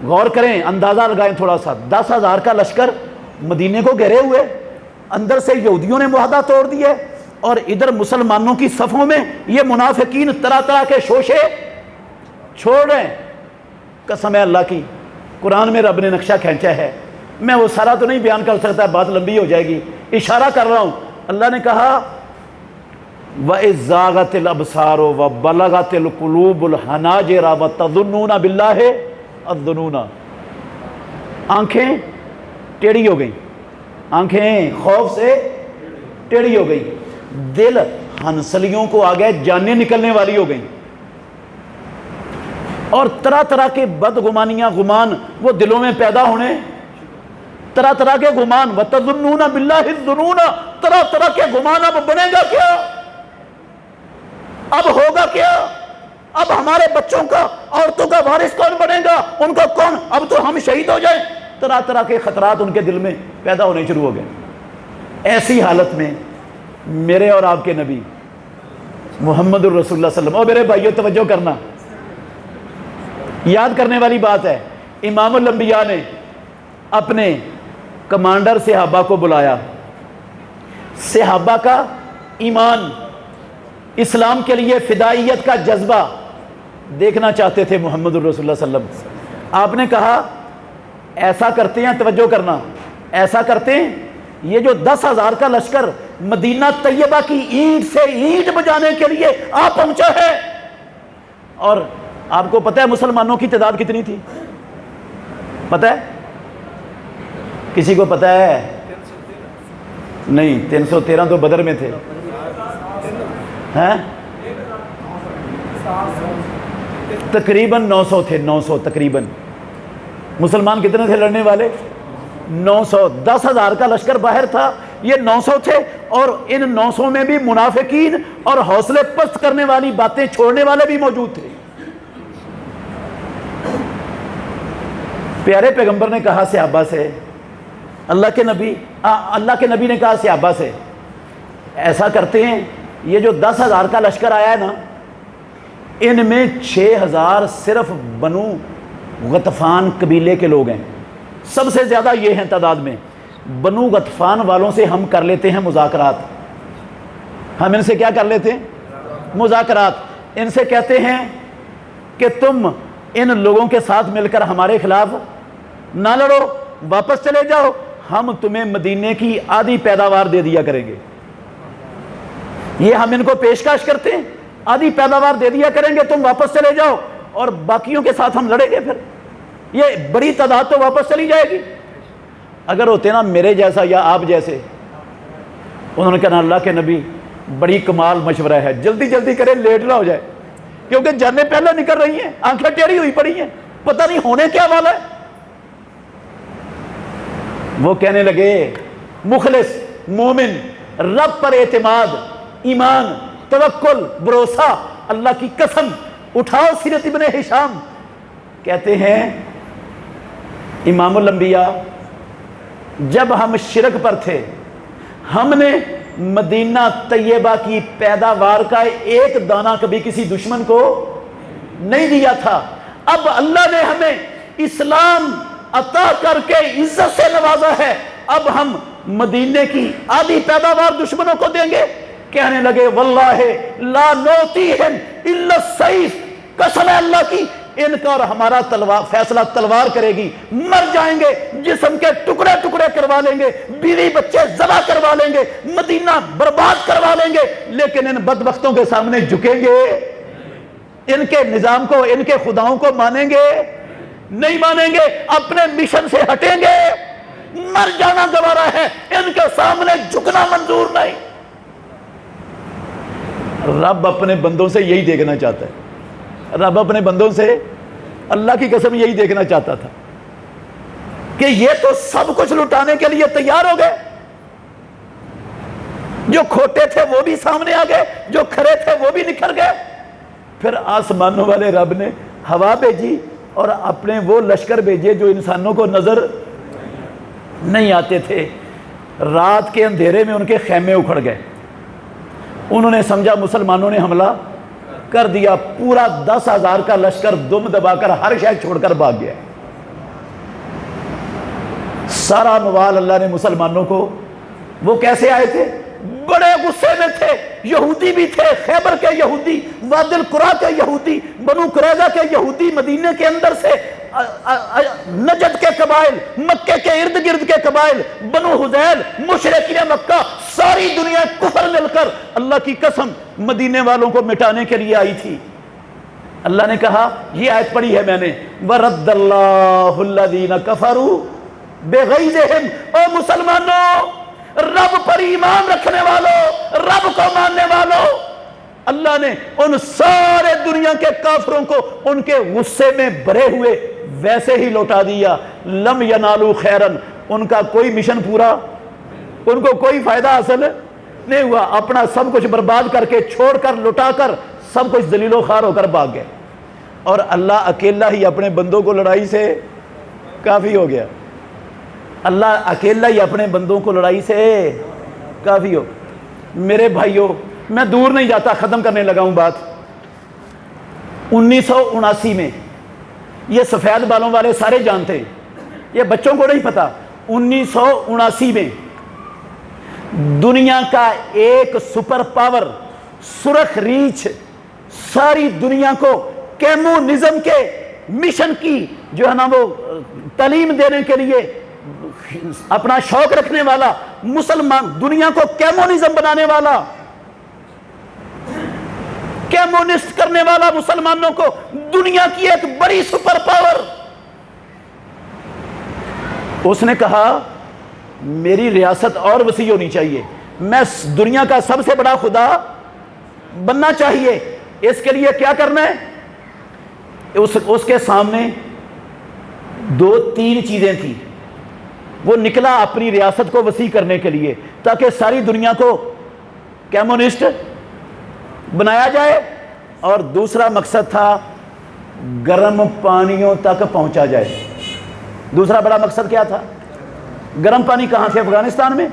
غور کریں، اندازہ لگائیں تھوڑا سا، 10,000 کا لشکر مدینے کو گھیرے ہوئے، اندر سے یہودیوں نے معاہدہ توڑ دیا اور ادھر مسلمانوں کی صفوں میں یہ منافقین طرح طرح کے شوشے چھوڑ رہے ہیں. قسم ہے اللہ کی، قرآن میں رب نے نقشہ کھینچا ہے. میں وہ سارا تو نہیں بیان کر سکتا، بات لمبی ہو جائے گی، اشارہ کر رہا ہوں. اللہ نے کہا وَإِذْ زَاغَتِ الْأَبْصَارُ وَبَلَغَتِ الْقُلُوبُ الْحَنَاجِرَ وَتَظُنُّونَ بِاللَّهِ الظُّنُونَ. آنکھیں ٹیڑھی ہو گئیں، آنکھیں خوف سے ٹیڑھی ہو گئی، دل ہنسلیوں کو آ گئے، جانیں نکلنے والی ہو گئیں، اور طرح طرح کے بدگمانیاں، گمان وہ دلوں میں پیدا ہونے، طرح طرح کے گمان، وَتَظُنُّونَ بِاللَّهِ الظُّنُونَ، طرح طرح کے گمان. اب بنے گا کیا؟ اب ہوگا کیا؟ اب ہمارے بچوں کا، عورتوں کا وارث کون بنے گا؟ ان کا کون؟ اب تو ہم شہید ہو جائیں. طرح طرح کے خطرات ان کے دل میں پیدا ہونے شروع ہو گئے. ایسی حالت میں میرے اور آپ کے نبی محمد الرسول اللہ صلی اللہ علیہ وسلم، اور میرے بھائیوں توجہ کرنا، یاد کرنے والی بات ہے، امام الانبیاء نے اپنے کمانڈر صحابہ کو بلایا. صحابہ کا ایمان، اسلام کے لیے فدائیت کا جذبہ دیکھنا چاہتے تھے محمد الرسول اللہ صلی اللہ علیہ وسلم. آپ نے کہا ایسا کرتے ہیں، توجہ کرنا، ایسا کرتے ہیں، یہ جو 10,000 کا لشکر مدینہ طیبہ کی اینٹ سے اینٹ بجانے کے لیے آ پہنچا ہے، اور آپ کو پتہ ہے مسلمانوں کی تعداد کتنی تھی؟ پتہ ہے؟ کسی کو پتہ ہے؟ نہیں، 313 تو بدر میں تھے. ہیں؟ تقریباً 900 تھے، 900 تقریباً. مسلمان کتنے تھے لڑنے والے؟ 900. 10,000 کا لشکر باہر تھا، یہ 900 تھے، اور ان 900 میں بھی منافقین اور حوصلے پست کرنے والی باتیں چھوڑنے والے بھی موجود تھے. پیارے پیغمبر نے کہا صحابہ سے، اللہ کے نبی نے کہا صحابہ سے، ایسا کرتے ہیں، یہ جو 10,000 کا لشکر آیا ہے نا، ان میں 6,000 صرف بنو غطفان قبیلے کے لوگ ہیں، سب سے زیادہ یہ ہیں تعداد میں. بنو غطفان والوں سے ہم کر لیتے ہیں مذاکرات. ہم ان سے کیا کر لیتے ہیں؟ مذاکرات. ان سے کہتے ہیں کہ تم ان لوگوں کے ساتھ مل کر ہمارے خلاف نہ لڑو، واپس چلے جاؤ، ہم تمہیں مدینے کی آدھی پیداوار دے دیا کریں گے. یہ ہم ان کو پیشکش کرتے ہیں، آدھی پیداوار دے دیا کریں گے، تم واپس چلے جاؤ، اور باقیوں کے ساتھ ہم لڑیں گے. پھر یہ بڑی تعداد تو واپس چلی جائے گی. اگر ہوتے نا میرے جیسا یا آپ جیسے، انہوں نے کہا اللہ کے نبی بڑی کمال مشورہ ہے، جلدی جلدی کریں، لیٹ نہ ہو جائے، کیونکہ جانیں پہلے نکل رہی ہیں، آنکھیں ٹیڑھی ہوئی پڑی ہیں، پتہ نہیں ہونے کیا والا ہے. وہ کہنے لگے مخلص مومن، رب پر اعتماد، ایمان، توکل، بھروسہ، اللہ کی قسم، اٹھاؤ سیرت ابن ہشام. کہتے ہیں امام الانبیاء، جب ہم شرک پر تھے، ہم نے مدینہ طیبہ کی پیداوار کا ایک دانہ کبھی کسی دشمن کو نہیں دیا تھا. اب اللہ نے ہمیں اسلام عطا کر کے عزت سے نوازا ہے، اب ہم مدینے کی آدھی پیداوار دشمنوں کو دیں گے. کہنے لگے واللہ لا نوتیہم الا السیف، قسم ہے اللہ کی، ان کا اور ہمارا فیصلہ تلوار کرے گی. مر جائیں گے، جسم کے ٹکڑے ٹکڑے کروا لیں گے، بیوی بچے ذبح کروا لیں گے، مدینہ برباد کروا لیں گے، لیکن ان بدبختوں کے سامنے جھکیں گے؟ ان کے نظام کو، ان کے خداؤں کو مانیں گے؟ نہیں مانیں گے. اپنے مشن سے ہٹیں گے، مر جانا گوارا ہے، ان کے سامنے جھکنا منظور نہیں. رب اپنے بندوں سے یہی دیکھنا چاہتا ہے. رب اپنے بندوں سے، اللہ کی قسم، یہی دیکھنا چاہتا تھا کہ یہ تو سب کچھ لٹانے کے لیے تیار ہو گئے. جو کھوٹے تھے وہ بھی سامنے آ گئے، جو کھڑے تھے وہ بھی نکھر گئے. پھر آسمانوں والے رب نے ہوا بھیجی اور اپنے وہ لشکر بھیجے جو انسانوں کو نظر نہیں آتے تھے. رات کے اندھیرے میں ان کے خیمے اکھڑ گئے. انہوں نے سمجھا مسلمانوں نے حملہ کر دیا. پورا 10,000 کا لشکر دم دبا کر ہر شہر چھوڑ کر بھاگ گیا. سارا موال اللہ نے مسلمانوں کو، وہ کیسے آئے تھے؟ بڑے غصے میں تھے. یہودی بھی تھے، خیبر کے یہودی، وادی القریٰ کے یہودی، بنو قریظہ کے یہودی، مدینے کے اندر سے نجد کے قبائل، مکے کے ارد گرد کے قبائل، بنو حذیل، مشرکین مکہ، ساری دنیا کفر مل کر اللہ کی قسم مدینے والوں کو مٹانے کے لیے آئی تھی. اللہ نے کہا، یہ آیت پڑھی ہے میں نے، وَرَدَّ اللَّهُ الَّذِينَ كَفَرُوا بِغَيْظِهِمْ. او مسلمانوں، رب پر ایمان رکھنے والوں، رب کو ماننے والوں، اللہ نے ان سارے دنیا کے کافروں کو ان کے غصے میں بھرے ہوئے ویسے ہی لوٹا دیا۔ لم ینالو خیرن، ان کا کوئی مشن پورا، ان کو کوئی فائدہ حاصل نہیں ہوا، اپنا سب کچھ برباد کر کے، چھوڑ کر، لٹا کر، سب کچھ ذلیل و خوار ہو کر بھاگ گئے۔ اور اللہ اکیلا ہی اپنے بندوں کو لڑائی سے کافی ہو گیا، اللہ اکیلا ہی اپنے بندوں کو لڑائی سے کافی ہو۔ میرے بھائیوں، میں دور نہیں جاتا، ختم کرنے لگا ہوں بات۔ 1979 میں، یہ سفید بالوں والے سارے جانتے ہیں، یہ بچوں کو نہیں پتا، 1979 میں دنیا کا ایک سپر پاور سرخ ریچھ ساری دنیا کو کیمونزم کے مشن کی جو ہے نا وہ تعلیم دینے کے لیے اپنا شوق رکھنے والا مسلمان، دنیا کو کیمونزم بنانے والا، کیمونسٹ کرنے والا، مسلمانوں کو دنیا کی ایک بڑی سپر پاور، اس نے کہا میری ریاست اور وسیع ہونی چاہیے، میں دنیا کا سب سے بڑا خدا بننا چاہیے، اس کے لیے کیا کرنا ہے؟ اس کے سامنے 2-3 چیزیں تھیں، وہ نکلا اپنی ریاست کو وسیع کرنے کے لیے تاکہ ساری دنیا کو کیمونسٹ بنایا جائے، اور دوسرا مقصد تھا گرم پانیوں تک پہنچا جائے۔ دوسرا بڑا مقصد کیا تھا؟ گرم پانی کہاں تھے؟ افغانستان میں،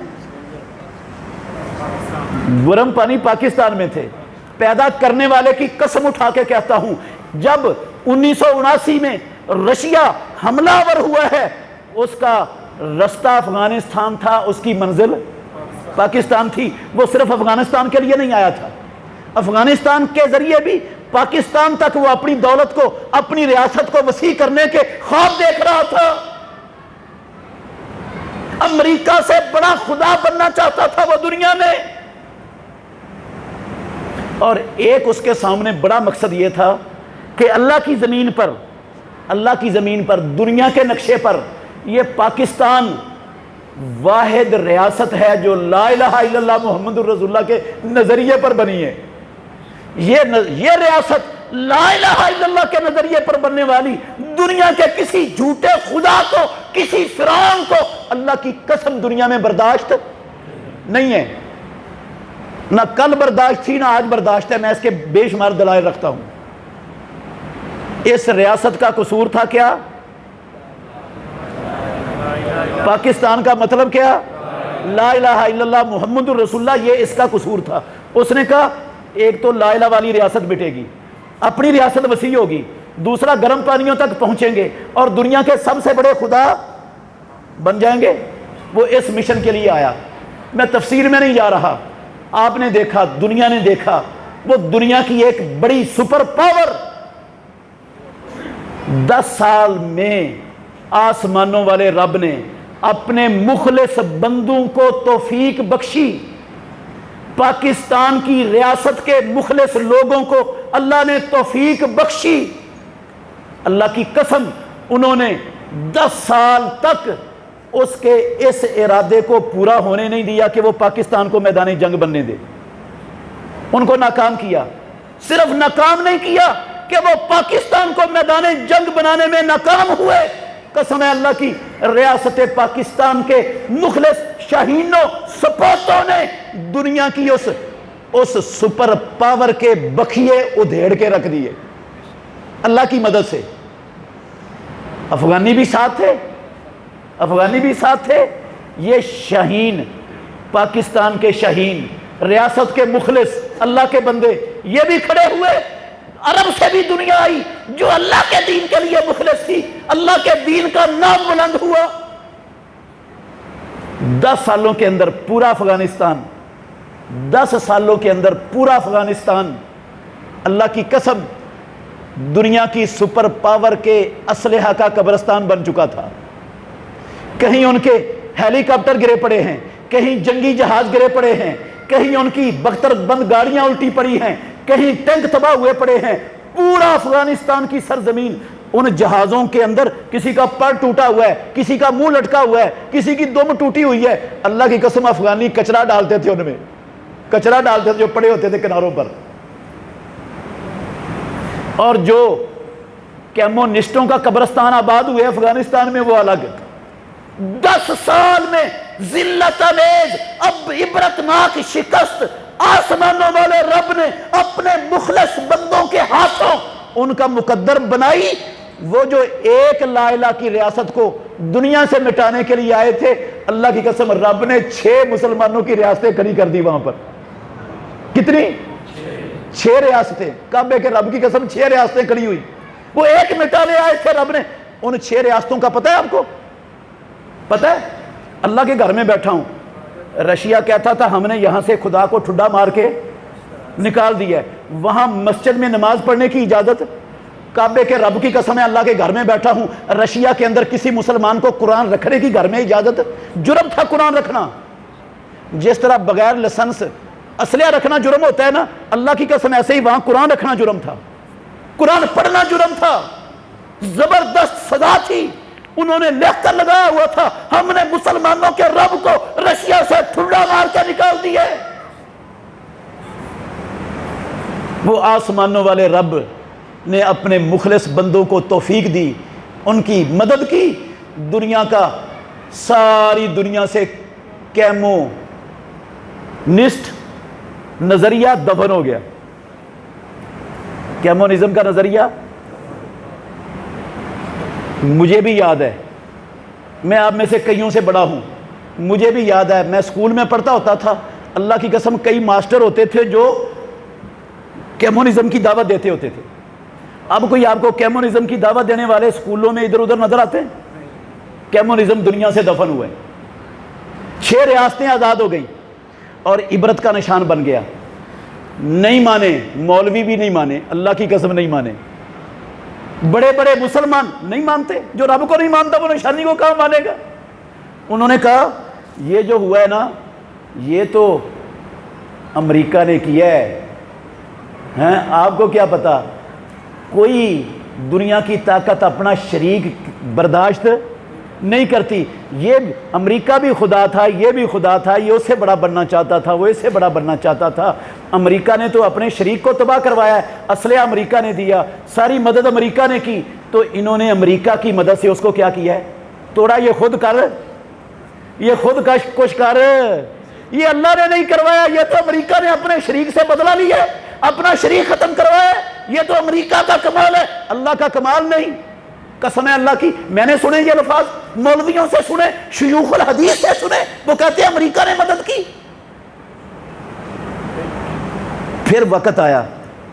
گرم پانی پاکستان میں تھے۔ پیدا کرنے والے کی قسم اٹھا کے کہتا ہوں، جب 1979 میں رشیا حملہ آور ہوا ہے، اس کا رستہ افغانستان تھا، اس کی منزل پاکستان تھی۔ وہ صرف افغانستان کے لیے نہیں آیا تھا، افغانستان کے ذریعے بھی پاکستان تک وہ اپنی دولت کو، اپنی ریاست کو وسیع کرنے کے خواب دیکھ رہا تھا۔ امریکہ سے بڑا خدا بننا چاہتا تھا وہ دنیا میں، اور ایک اس کے سامنے بڑا مقصد یہ تھا کہ اللہ کی زمین پر، اللہ کی زمین پر، دنیا کے نقشے پر یہ پاکستان واحد ریاست ہے جو لا الہ الا اللہ محمد الرسول اللہ کے نظریے پر بنی ہے۔ یہ ریاست لا الہ الا اللہ کے نظریے پر بننے والی، دنیا کے کسی جھوٹے خدا کو، کسی فرعون کو اللہ کی قسم دنیا میں برداشت نہیں ہے، نہ کل برداشت تھی نہ آج برداشت ہے۔ میں اس کے بے شمار دلائل رکھتا ہوں۔ اس ریاست کا قصور تھا کیا؟ پاکستان کا مطلب کیا؟ لا الہ الا اللہ محمد الرسول اللہ، یہ اس کا قصور تھا۔ اس نے کہا ایک تو لا الہ والی ریاست مٹے گی، اپنی ریاست وسیع ہوگی، دوسرا گرم پانیوں تک پہنچیں گے اور دنیا کے سب سے بڑے خدا بن جائیں گے۔ وہ اس مشن کے لیے آیا۔ میں تفسیر میں نہیں جا رہا، آپ نے دیکھا، دنیا نے دیکھا، وہ دنیا کی ایک بڑی سپر پاور 10 سال میں آسمانوں والے رب نے اپنے مخلص بندوں کو توفیق بخشی، پاکستان کی ریاست کے مخلص لوگوں کو اللہ نے توفیق بخشی۔ اللہ کی قسم انہوں نے 10 سال تک اس کے اس ارادے کو پورا ہونے نہیں دیا کہ وہ پاکستان کو میدان جنگ بننے دے۔ ان کو ناکام کیا، صرف ناکام نہیں کیا کہ وہ پاکستان کو میدان جنگ بنانے میں ناکام ہوئے۔ قسم ہے اللہ کی، ریاست پاکستان کے مخلص شاہینوں، سپوتوں نے دنیا کی اس سپر پاور کے بخیے ادھیڑ کے رکھ دیے اللہ کی مدد سے۔ افغانی بھی ساتھ تھے، افغانی بھی ساتھ تھے۔ یہ شاہین، پاکستان کے شاہین، ریاست کے مخلص، اللہ کے بندے، یہ بھی کھڑے ہوئے۔ عرب سے بھی دنیا آئی جو اللہ کے دین کے لیے مخلص تھی، اللہ کے دین کا نام بلند ہوا۔ 10 سالوں کے اندر پورا افغانستان، 10 سالوں کے اندر پورا افغانستان اللہ کی قسم دنیا کی سپر پاور کے اسلحہ کا قبرستان بن چکا تھا۔ کہیں ان کے ہیلی کاپٹر گرے پڑے ہیں، کہیں جنگی جہاز گرے پڑے ہیں، کہیں ان کی بختر بند گاڑیاں الٹی پڑی ہیں، کہیں ٹینک تباہ ہوئے پڑے ہیں۔ پورا افغانستان کی سرزمین ان جہازوں کے اندر کسی کا پر ٹوٹا ہوا ہے، کسی کا منہ لٹکا ہوا ہے، کسی کی دم ٹوٹی ہوئی ہے، اللہ کی قسم افغانی کچرا ڈالتے تھے، ان میں کچرا ڈالتے تھے جو پڑے ہوتے تھے کناروں پر. اور جو کیمونسٹوں کا قبرستان آباد ہوئے افغانستان میں وہ الگ. 10 سال میں ذلت امیز اب عبرتناک شکست آسمانوں والے رب نے اپنے مخلص بندوں کے ہاتھوں ان کا مقدر بنائی. وہ جو ایک لا الہ کی ریاست کو دنیا سے مٹانے کے لیے آئے تھے، اللہ کی قسم رب نے 6 مسلمانوں کی ریاستیں کھڑی کر دی وہاں پر. کتنی؟ 6 ریاستیں. کعبے کے رب کی قسم 6 ریاستیں کھڑی ہوئی. وہ ایک مٹانے آئے تھے رب نے. ان 6 ریاستوں کا پتہ ہے آپ کو؟ پتہ ہے؟ اللہ کے گھر میں بیٹھا ہوں، رشیا کہتا تھا ہم نے یہاں سے خدا کو ٹھڈا مار کے نکال دیا ہے، وہاں مسجد میں نماز پڑھنے کی اجازت. کعبے کے رب کی قسم ہے اللہ کے گھر میں بیٹھا ہوں، رشیا کے اندر کسی مسلمان کو قرآن رکھنے کی گھر میں اجازت؟ جرم تھا قرآن رکھنا. جس طرح بغیر لائسنس اسلحہ رکھنا جرم ہوتا ہے نا، اللہ کی قسم ایسے ہی وہاں قرآن رکھنا جرم تھا، قرآن پڑھنا جرم تھا. زبردست سزا تھی. انہوں نے لکھ کر لگایا ہوا تھا ہم نے مسلمانوں کے رب کو رشیا سے ٹھنڈا مار کے نکال دیا. وہ آسمانوں والے رب نے اپنے مخلص بندوں کو توفیق دی، ان کی مدد کی. دنیا کا ساری دنیا سے کیمونسٹ نظریہ دفن ہو گیا. کیمونزم کا نظریہ مجھے بھی یاد ہے، میں آپ میں سے کئیوں سے بڑا ہوں، مجھے بھی یاد ہے. میں اسکول میں پڑھتا ہوتا تھا، اللہ کی قسم کئی ماسٹر ہوتے تھے جو کیمونزم کی دعوت دیتے ہوتے تھے. اب کوئی آپ کو کیمونزم کی دعوت دینے والے اسکولوں میں ادھر ادھر نظر آتے ہیں؟ کیمونزم دنیا سے دفن ہوئے. 6 ریاستیں آزاد ہو گئیں اور عبرت کا نشان بن گیا. نہیں مانے، مولوی بھی نہیں مانے، اللہ کی قسم نہیں مانے. بڑے بڑے مسلمان نہیں مانتے. جو رب کو نہیں مانتا وہ نشانی کو کہاں مانے گا؟ انہوں نے کہا یہ جو ہوا ہے نا یہ تو امریکہ نے کیا ہے. آپ کو کیا پتا؟ کوئی دنیا کی طاقت اپنا شریک برداشت نہیں کرتی. یہ امریکہ بھی خدا تھا، یہ بھی خدا تھا، یہ اس سے بڑا بننا چاہتا تھا، وہ اس سے بڑا بننا چاہتا تھا. امریکہ نے تو اپنے شریک کو تباہ کروایا ہے، اسلحہ امریکہ نے دیا، ساری مدد امریکہ نے کی، تو انہوں نے امریکہ کی مدد سے اس کو کیا کیا ہے؟ توڑا. یہ خود کر، یہ خود کش کر. یہ اللہ نے نہیں کروایا، یہ تو امریکہ نے اپنے شریک سے بدلہ لیا ہے، اپنا شریک ختم کروایا. یہ تو امریکہ کا کمال ہے، اللہ کا کمال نہیں. قسم ہے اللہ کی، میں نے سنے یہ الفاظ، مولویوں سے سنے، شیوخ الحدیث سے سنے، وہ کہتے ہیں امریکہ نے مدد کی. پھر وقت آیا،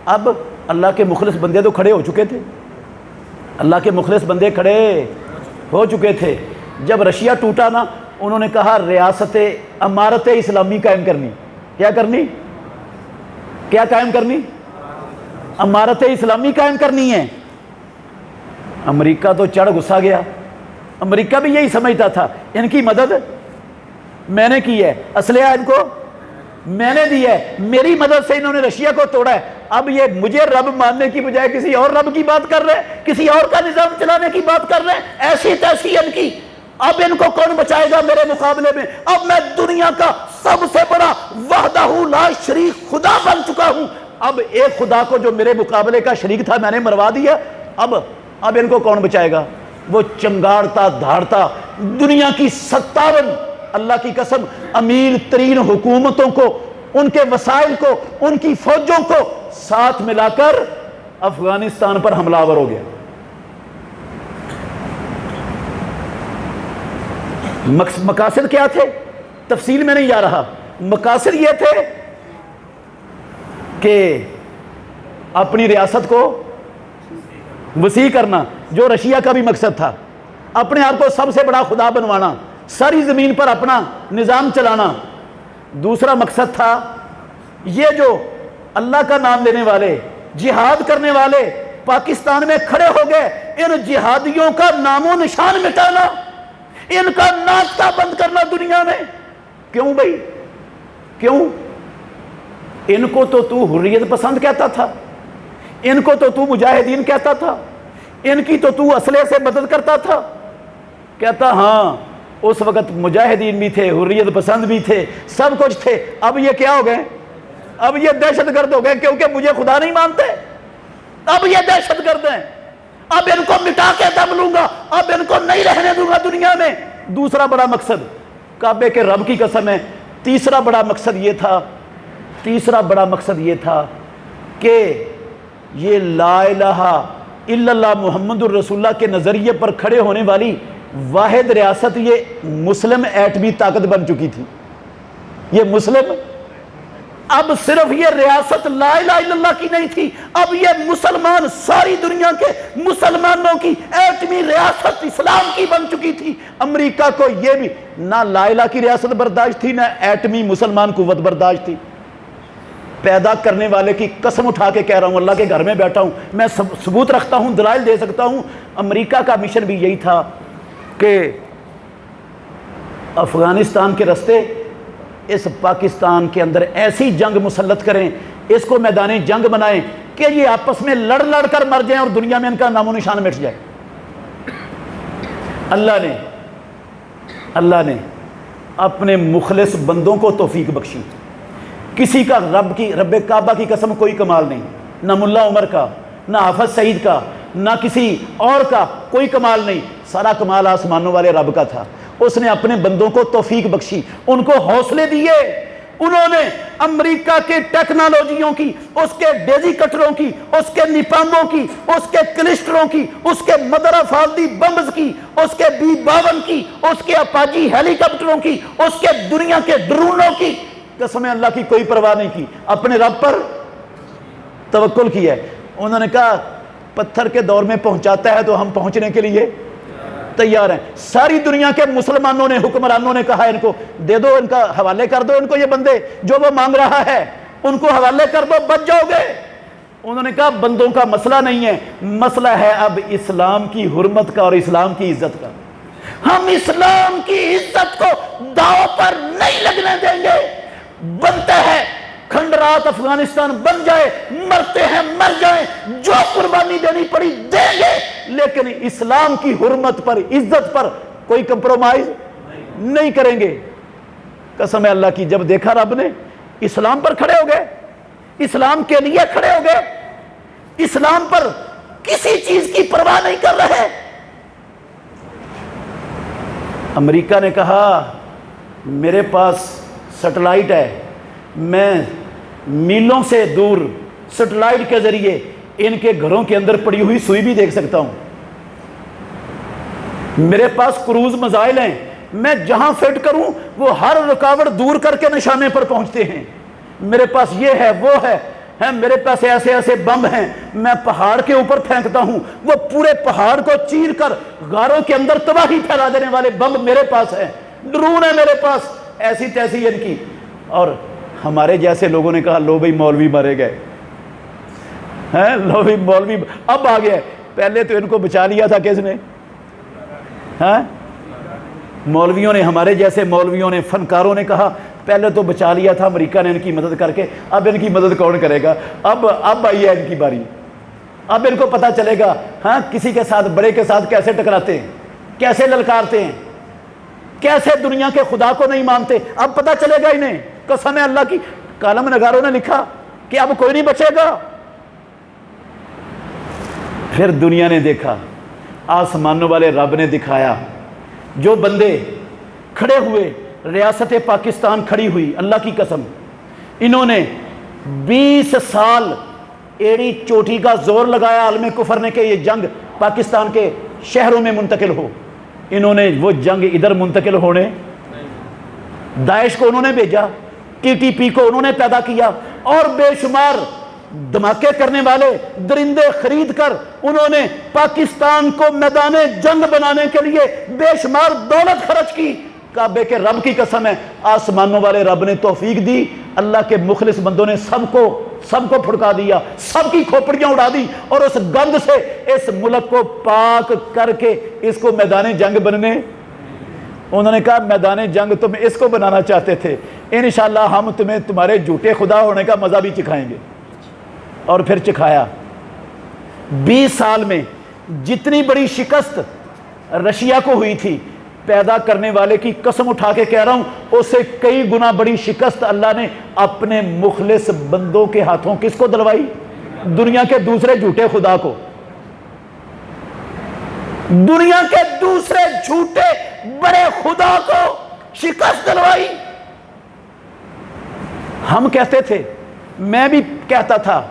اب اللہ کے مخلص بندے تو کھڑے ہو چکے تھے، اللہ کے مخلص بندے کھڑے ہو چکے تھے. جب رشیا ٹوٹا نا، انہوں نے کہا ریاست امارت اسلامی قائم کرنی. کیا کرنی؟ کیا قائم کرنی؟ امارت اسلامی قائم کرنی ہے. امریکہ تو چڑھ غصہ گیا. امریکہ بھی یہی سمجھتا تھا ان کی مدد میں نے کی ہے، اسلحہ ان کو میں نے دی ہے، میری مدد سے انہوں نے رشیا کو توڑا ہے. اب یہ مجھے رب ماننے کی بجائے کسی اور رب کی بات کر رہے ہیں، کسی اور کا نظام چلانے کی بات کر رہے ہیں. ایسی تیسی ان کی. اب ان کو کون بچائے گا میرے مقابلے میں؟ اب میں دنیا کا سب سے بڑا وحدہ لا شریک خدا بن چکا ہوں. اب ایک خدا کو جو میرے مقابلے کا شریک تھا میں نے مروا دیا. اب ان کو کون بچائے گا؟ وہ چنگاڑتا دھاڑتا دنیا کی 57 اللہ کی قسم امیر ترین حکومتوں کو، ان کے وسائل کو، ان کی فوجوں کو ساتھ ملا کر افغانستان پر حملہ آور ہو گیا. مقاصد کیا تھے؟ تفصیل میں نہیں جا رہا. مقاصد یہ تھے کہ اپنی ریاست کو وسیع کرنا، جو رشیا کا بھی مقصد تھا، اپنے آپ کو سب سے بڑا خدا بنوانا، ساری زمین پر اپنا نظام چلانا. دوسرا مقصد تھا یہ جو اللہ کا نام لینے والے، جہاد کرنے والے پاکستان میں کھڑے ہو گئے، ان جہادیوں کا نام و نشان مٹانا، ان کا ناچتا بند کرنا دنیا میں. کیوں بھائی؟ کیوں؟ ان کو تو حریت پسند کہتا تھا، ان کو تو مجاہدین کہتا تھا، ان کی تو اسلحے سے مدد کرتا تھا؟ کہتا ہاں اس وقت مجاہدین بھی تھے، حریت پسند بھی تھے، سب کچھ تھے، اب یہ کیا ہو گئے؟ اب یہ دہشت گرد ہو گئے، کیونکہ مجھے خدا نہیں مانتے، اب یہ دہشت گرد ہیں، اب ان کو مٹا کے دم لوں گا، اب ان کو نہیں رہنے دوں گا دنیا میں۔ دوسرا بڑا مقصد، کعبے کے رب کی قسم ہے، تیسرا بڑا مقصد یہ تھا کہ یہ لا الہ الا اللہ محمد الرسول اللہ کے نظریے پر کھڑے ہونے والی واحد ریاست یہ مسلم ایٹمی طاقت بن چکی تھی۔ یہ مسلم، اب صرف یہ ریاست لا الہ الا اللہ کی نہیں تھی، اب یہ مسلمان، ساری دنیا کے مسلمانوں کی ایٹمی ریاست اسلام کی بن چکی تھی۔ امریکہ کو یہ بھی نہ لا الہ کی ریاست برداشت تھی، نہ ایٹمی مسلمان قوت برداشت تھی۔ پیدا کرنے والے کی قسم اٹھا کے کہہ رہا ہوں، اللہ کے گھر میں بیٹھا ہوں، میں ثبوت رکھتا ہوں، دلائل دے سکتا ہوں، امریکہ کا مشن بھی یہی تھا کہ افغانستان کے رستے اس پاکستان کے اندر ایسی جنگ مسلط کریں، اس کو میدان جنگ بنائیں کہ یہ آپس میں لڑ لڑ کر مر جائیں اور دنیا میں ان کا نام و نشان مٹ جائے۔ اللہ نے اپنے مخلص بندوں کو توفیق بخشی۔ کسی کا رب کعبہ کی قسم کوئی کمال نہیں، نہ ملا عمر کا، نہ حافظ سعید کا، نہ کسی اور کا کوئی کمال نہیں، سارا کمال آسمانوں والے رب کا تھا۔ اس نے اپنے بندوں کو توفیق بخشی، ان کو حوصلے دیے، انہوں نے امریکہ کے ٹیکنالوجیوں کی، اس کے ڈیزی کٹروں کی، اس کے نیپاموں کی، اس کے کلسٹروں کی، اس کے مدر فالدی بمبز کی، اس کے B-52 کی، اس کے اپاچی ہیلی کاپٹروں کی، اس کے دنیا کے ڈرونوں کی، قسم اللہ کی کوئی پرواہ نہیں کی، اپنے رب پر توکل کیا ہے۔ انہوں نے کہا پتھر کے دور میں پہنچاتا ہے تو ہم پہنچنے کے لیے تیار ہیں۔ ساری دنیا کے مسلمانوں نے، حکمرانوں نے کہا ان کو دے دو، ان کا حوالے کر دو، ان کو یہ بندے جو وہ مانگ رہا ہے ان کو حوالے کر دو، بچ جاؤ گے۔ انہوں نے کہا بندوں کا مسئلہ نہیں ہے، مسئلہ ہے اب اسلام کی حرمت کا اور اسلام کی عزت کا۔ ہم اسلام کی عزت کو داؤ پر نہیں لگنے دیں گے۔ بنتا ہے کھنڈرات افغانستان بن جائے، مرتے ہیں مر جائیں، جو قربانی دینی پڑی دیں گے، لیکن اسلام کی حرمت پر، عزت پر کوئی کمپرومائز نہیں کریں گے۔ قسم ہے اللہ کی، جب دیکھا رب نے اسلام پر کھڑے ہو گئے، اسلام کے لیے کھڑے ہو گئے، اسلام پر کسی چیز کی پرواہ نہیں کر رہے۔ امریکہ نے کہا میرے پاس سیٹلائٹ ہے، میں میلوں سے دور سیٹلائٹ کے ذریعے ان کے گھروں کے اندر پڑی ہوئی سوئی بھی دیکھ سکتا ہوں، میرے پاس کروز میزائل ہیں، میں جہاں فٹ کروں وہ ہر رکاوٹ دور کر کے نشانے پر پہنچتے ہیں، میرے پاس یہ ہے وہ ہے، میرے پاس ایسے ایسے بم ہیں، میں پہاڑ کے اوپر پھینکتا ہوں، وہ پورے پہاڑ کو چیر کر غاروں کے اندر تباہی پھیلا دینے والے بم میرے پاس ہیں، ڈرون ہے میرے پاس، ایسی تیسی ان کی۔ اور ہمارے جیسے لوگوں نے کہا لو بھئی مولوی مارے گئے ہیں، لو بھئی مولوی اب آ گیا، پہلے تو ان کو بچا لیا تھا کس نے؟ مولویوں نے، ہمارے جیسے مولویوں نے، فنکاروں نے کہا پہلے تو بچا لیا تھا امریکہ نے ان کی مدد کر کے، اب ان کی مدد کون کرے گا؟ اب آئی ہے ان کی باری، اب ان کو پتہ چلے گا کسی کے ساتھ، بڑے کے ساتھ کیسے ٹکراتے ہیں، کیسے للکارتے ہیں، کیسے دنیا کے خدا کو نہیں مانتے، اب پتہ چلے گا انہیں۔ قسم ہے اللہ کی، کالم نگاروں نے لکھا کہ اب کوئی نہیں بچے گا۔ پھر دنیا نے دیکھا، آسمانوں والے رب نے دکھایا، جو بندے کھڑے ہوئے، ریاست پاکستان کھڑی ہوئی، اللہ کی قسم انہوں نے 20 سال ایڑی چوٹی کا زور لگایا عالم کفر نے کہ یہ جنگ پاکستان کے شہروں میں منتقل ہو، انہوں نے وہ جنگ ادھر منتقل ہونے، داعش کو انہوں نے بھیجا، TTP کو انہوں نے پیدا کیا، اور بے شمار دھماکے کرنے والے درندے خرید کر انہوں نے پاکستان کو میدان جنگ بنانے کے لیے بے شمار دولت خرچ کی۔ کعبے کے رب کی قسم ہے، آسمانوں والے رب نے توفیق دی، اللہ کے مخلص بندوں نے سب کو پھڑکا دیا، سب کی کھوپڑیاں اڑا دی، اور اس گند سے اس ملک کو پاک کر کے اس کو میدان جنگ بننے، انہوں نے کہا میدان جنگ تم اس کو بنانا چاہتے تھے، انشاءاللہ ہم تمہیں تمہارے جھوٹے خدا ہونے کا مزہ بھی چکھائیں گے۔ اور پھر چکھایا۔ 20 سال میں جتنی بڑی شکست رشیا کو ہوئی تھی، پیدا کرنے والے کی قسم اٹھا کے کہہ رہا ہوں، اسے کئی گنا بڑی شکست اللہ نے اپنے مخلص بندوں کے ہاتھوں کس کو دلوائی؟ دنیا کے دوسرے جھوٹے خدا کو، دنیا کے دوسرے جھوٹے بڑے خدا کو شکست دلوائی۔ ہم کہتے تھے، میں بھی کہتا تھا،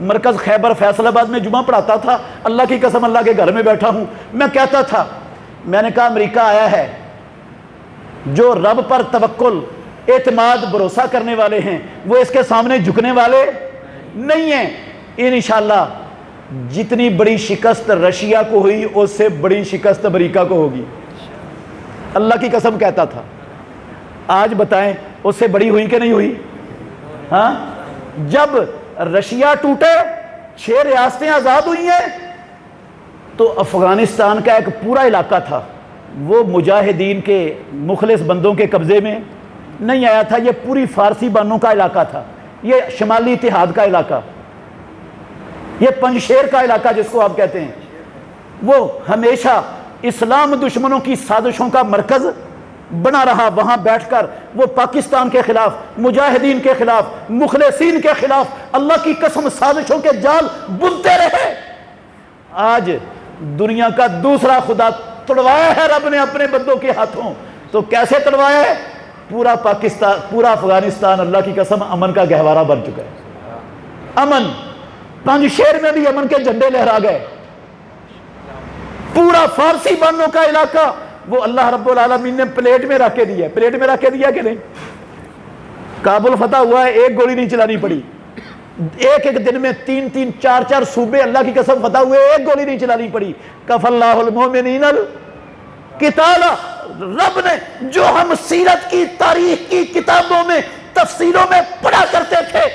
مرکز خیبر فیصل آباد میں جمعہ پڑھاتا تھا، اللہ کی قسم اللہ کے گھر میں بیٹھا ہوں، میں کہتا تھا، میں نے کہا امریکہ آیا ہے، جو رب پر توکل، اعتماد، بھروسہ کرنے والے ہیں وہ اس کے سامنے جھکنے والے نہیں ہیں۔ انشاءاللہ جتنی بڑی شکست رشیا کو ہوئی اس سے بڑی شکست امریکہ کو ہوگی، اللہ کی قسم کہتا تھا۔ آج بتائیں اس سے بڑی ہوئی کہ نہیں ہوئی؟ ہاں، جب رشیا ٹوٹے 6 ریاستیں آزاد ہوئی ہیں تو افغانستان کا ایک پورا علاقہ تھا، وہ مجاہدین کے مخلص بندوں کے قبضے میں نہیں آیا تھا، یہ پوری فارسی بانوں کا علاقہ تھا، یہ شمالی اتحاد کا علاقہ، یہ پنجشیر کا علاقہ جس کو آپ کہتے ہیں، وہ ہمیشہ اسلام دشمنوں کی سازشوں کا مرکز بنا رہا۔ وہاں بیٹھ کر وہ پاکستان کے خلاف، مجاہدین کے خلاف، مخلصین کے خلاف اللہ کی قسم سازشوں کے جال بنتے رہے۔ آج دنیا کا دوسرا خدا تڑوایا ہے رب نے اپنے بندوں کے ہاتھوں، تو کیسے تڑوایا ہے؟ پورا پاکستان، پورا افغانستان اللہ کی قسم امن کا گہوارہ بن چکا ہے۔ امن، پنجشیر میں بھی امن کے جھنڈے لہرا گئے، پورا فارسی بانوں کا علاقہ وہ اللہ رب العالمین نے پلیٹ میں رکھ کے دیا ہے، پلیٹ میں رکھ کے دیا کہ نہیں؟ کابل فتح ہوا ہے، ایک گولی نہیں چلانی پڑی، ایک ایک دن میں 3 4 صوبے اللہ کی قسم فتح ہوئے، ایک گولی نہیں چلانی پڑی۔ کف اللہ المؤمنین القتال، رب نے جو ہم سیرت کی تاریخ کی کتابوں میں تفسیروں میں پڑھا کرتے تھے،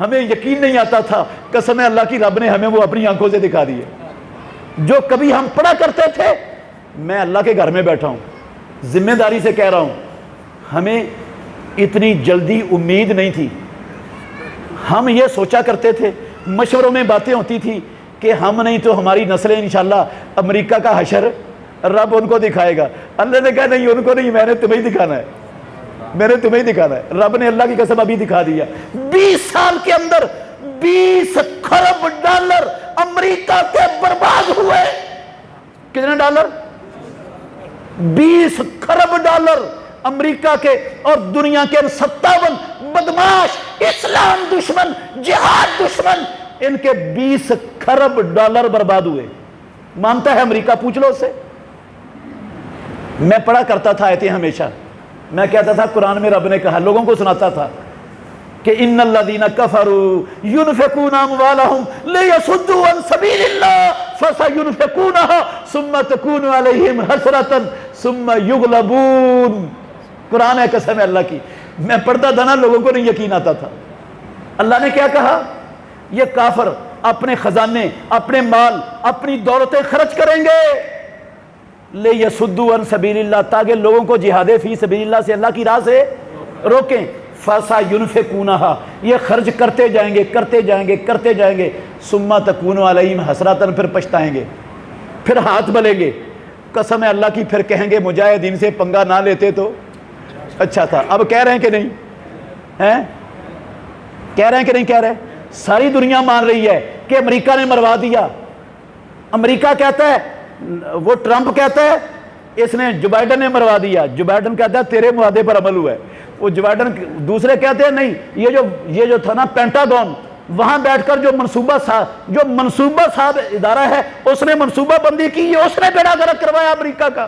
ہمیں یقین نہیں آتا تھا، قسم ہے اللہ کی رب نے ہمیں وہ اپنی آنکھوں سے دکھا دیے۔ جو کبھی ہم پڑھا کرتے تھے، میں اللہ کے گھر میں بیٹھا ہوں، ذمہ داری سے کہہ رہا ہوں، ہمیں اتنی جلدی امید نہیں تھی۔ ہم یہ سوچا کرتے تھے، مشوروں میں باتیں ہوتی تھی کہ ہم نہیں تو ہماری نسلیں انشاءاللہ امریکہ کا حشر رب ان کو دکھائے گا۔ اللہ نے کہا نہیں، ان کو نہیں، میں نے تمہیں دکھانا ہے، میں نے تمہیں دکھانا ہے۔ رب نے اللہ کی قسم ابھی دکھا دیا۔ 20 سال کے اندر 20 کھرب ڈالر امریکہ کے برباد ہوئے۔ کتنے ڈالر؟ 20 کھرب ڈالر امریکہ کے اور دنیا کے 57 بدماش اسلام دشمن، جہاد دشمن، ان کے 20 کھرب ڈالر برباد ہوئے۔ مانتا ہے امریکہ؟ پوچھ لو اس سے۔ میں پڑھا کرتا تھا آیتیں ہمیشہ، میں کہتا تھا قرآن میں رب نے کہا، لوگوں کو سناتا تھا کہ ان الذین کفروا ينفقون اموالهم ليصدوا عن سبیل اللہ فسينفقونها ثم تكون عليهم حسرة ثم يغلبون۔ قرآن ہے، قسم ہے اللہ کی، میں پڑھتا تھا نا، لوگوں کو نہیں یقین آتا تھا۔ اللہ نے کیا کہا؟ یہ کافر اپنے خزانے، اپنے مال، اپنی دولتیں خرچ کریں گے لِيَصُدُّوا عَن سَبِيلِ اللَّهِ، تاکہ لوگوں کو جہاد فی سبیل اللہ سے، اللہ کی راہ سے روکیں۔ فَسَيُنْفِقُونَهَا، یہ خرچ کرتے جائیں گے، کرتے جائیں گے، کرتے جائیں گے، ثُمَّ تَكُونُ عَلَيْهِمْ حَسْرَةً، پھر پچھتائیں گے، پھر ہاتھ ملیں گے۔ قسم ہے اللہ کی، پھر کہیں گے مجاہدین سے پنگا نہ لیتے تو اچھا تھا۔ اب کہہ رہے ہیں کہ نہیں؟ ہیں؟ کہہ رہے ہیں کہ نہیں کہہ رہے؟ ساری دنیا مان رہی ہے کہ امریکہ نے مروا دیا۔ امریکہ کہتا ہے، وہ ٹرمپ کہتا ہے اس نے، جو بائیڈن نے مروا دیا۔ جو بائیڈن کہتا ہے تیرے معاہدے پر عمل ہوا ہے۔ وہ جو بائیڈن، دوسرے کہتے ہیں نہیں، یہ جو تھا نا پینٹاگون، وہاں بیٹھ کر جو منصوبہ صاحب ادارہ ہے، اس نے منصوبہ بندی کی، یہ اس نے بیڑا غرق کروایا امریکہ کا۔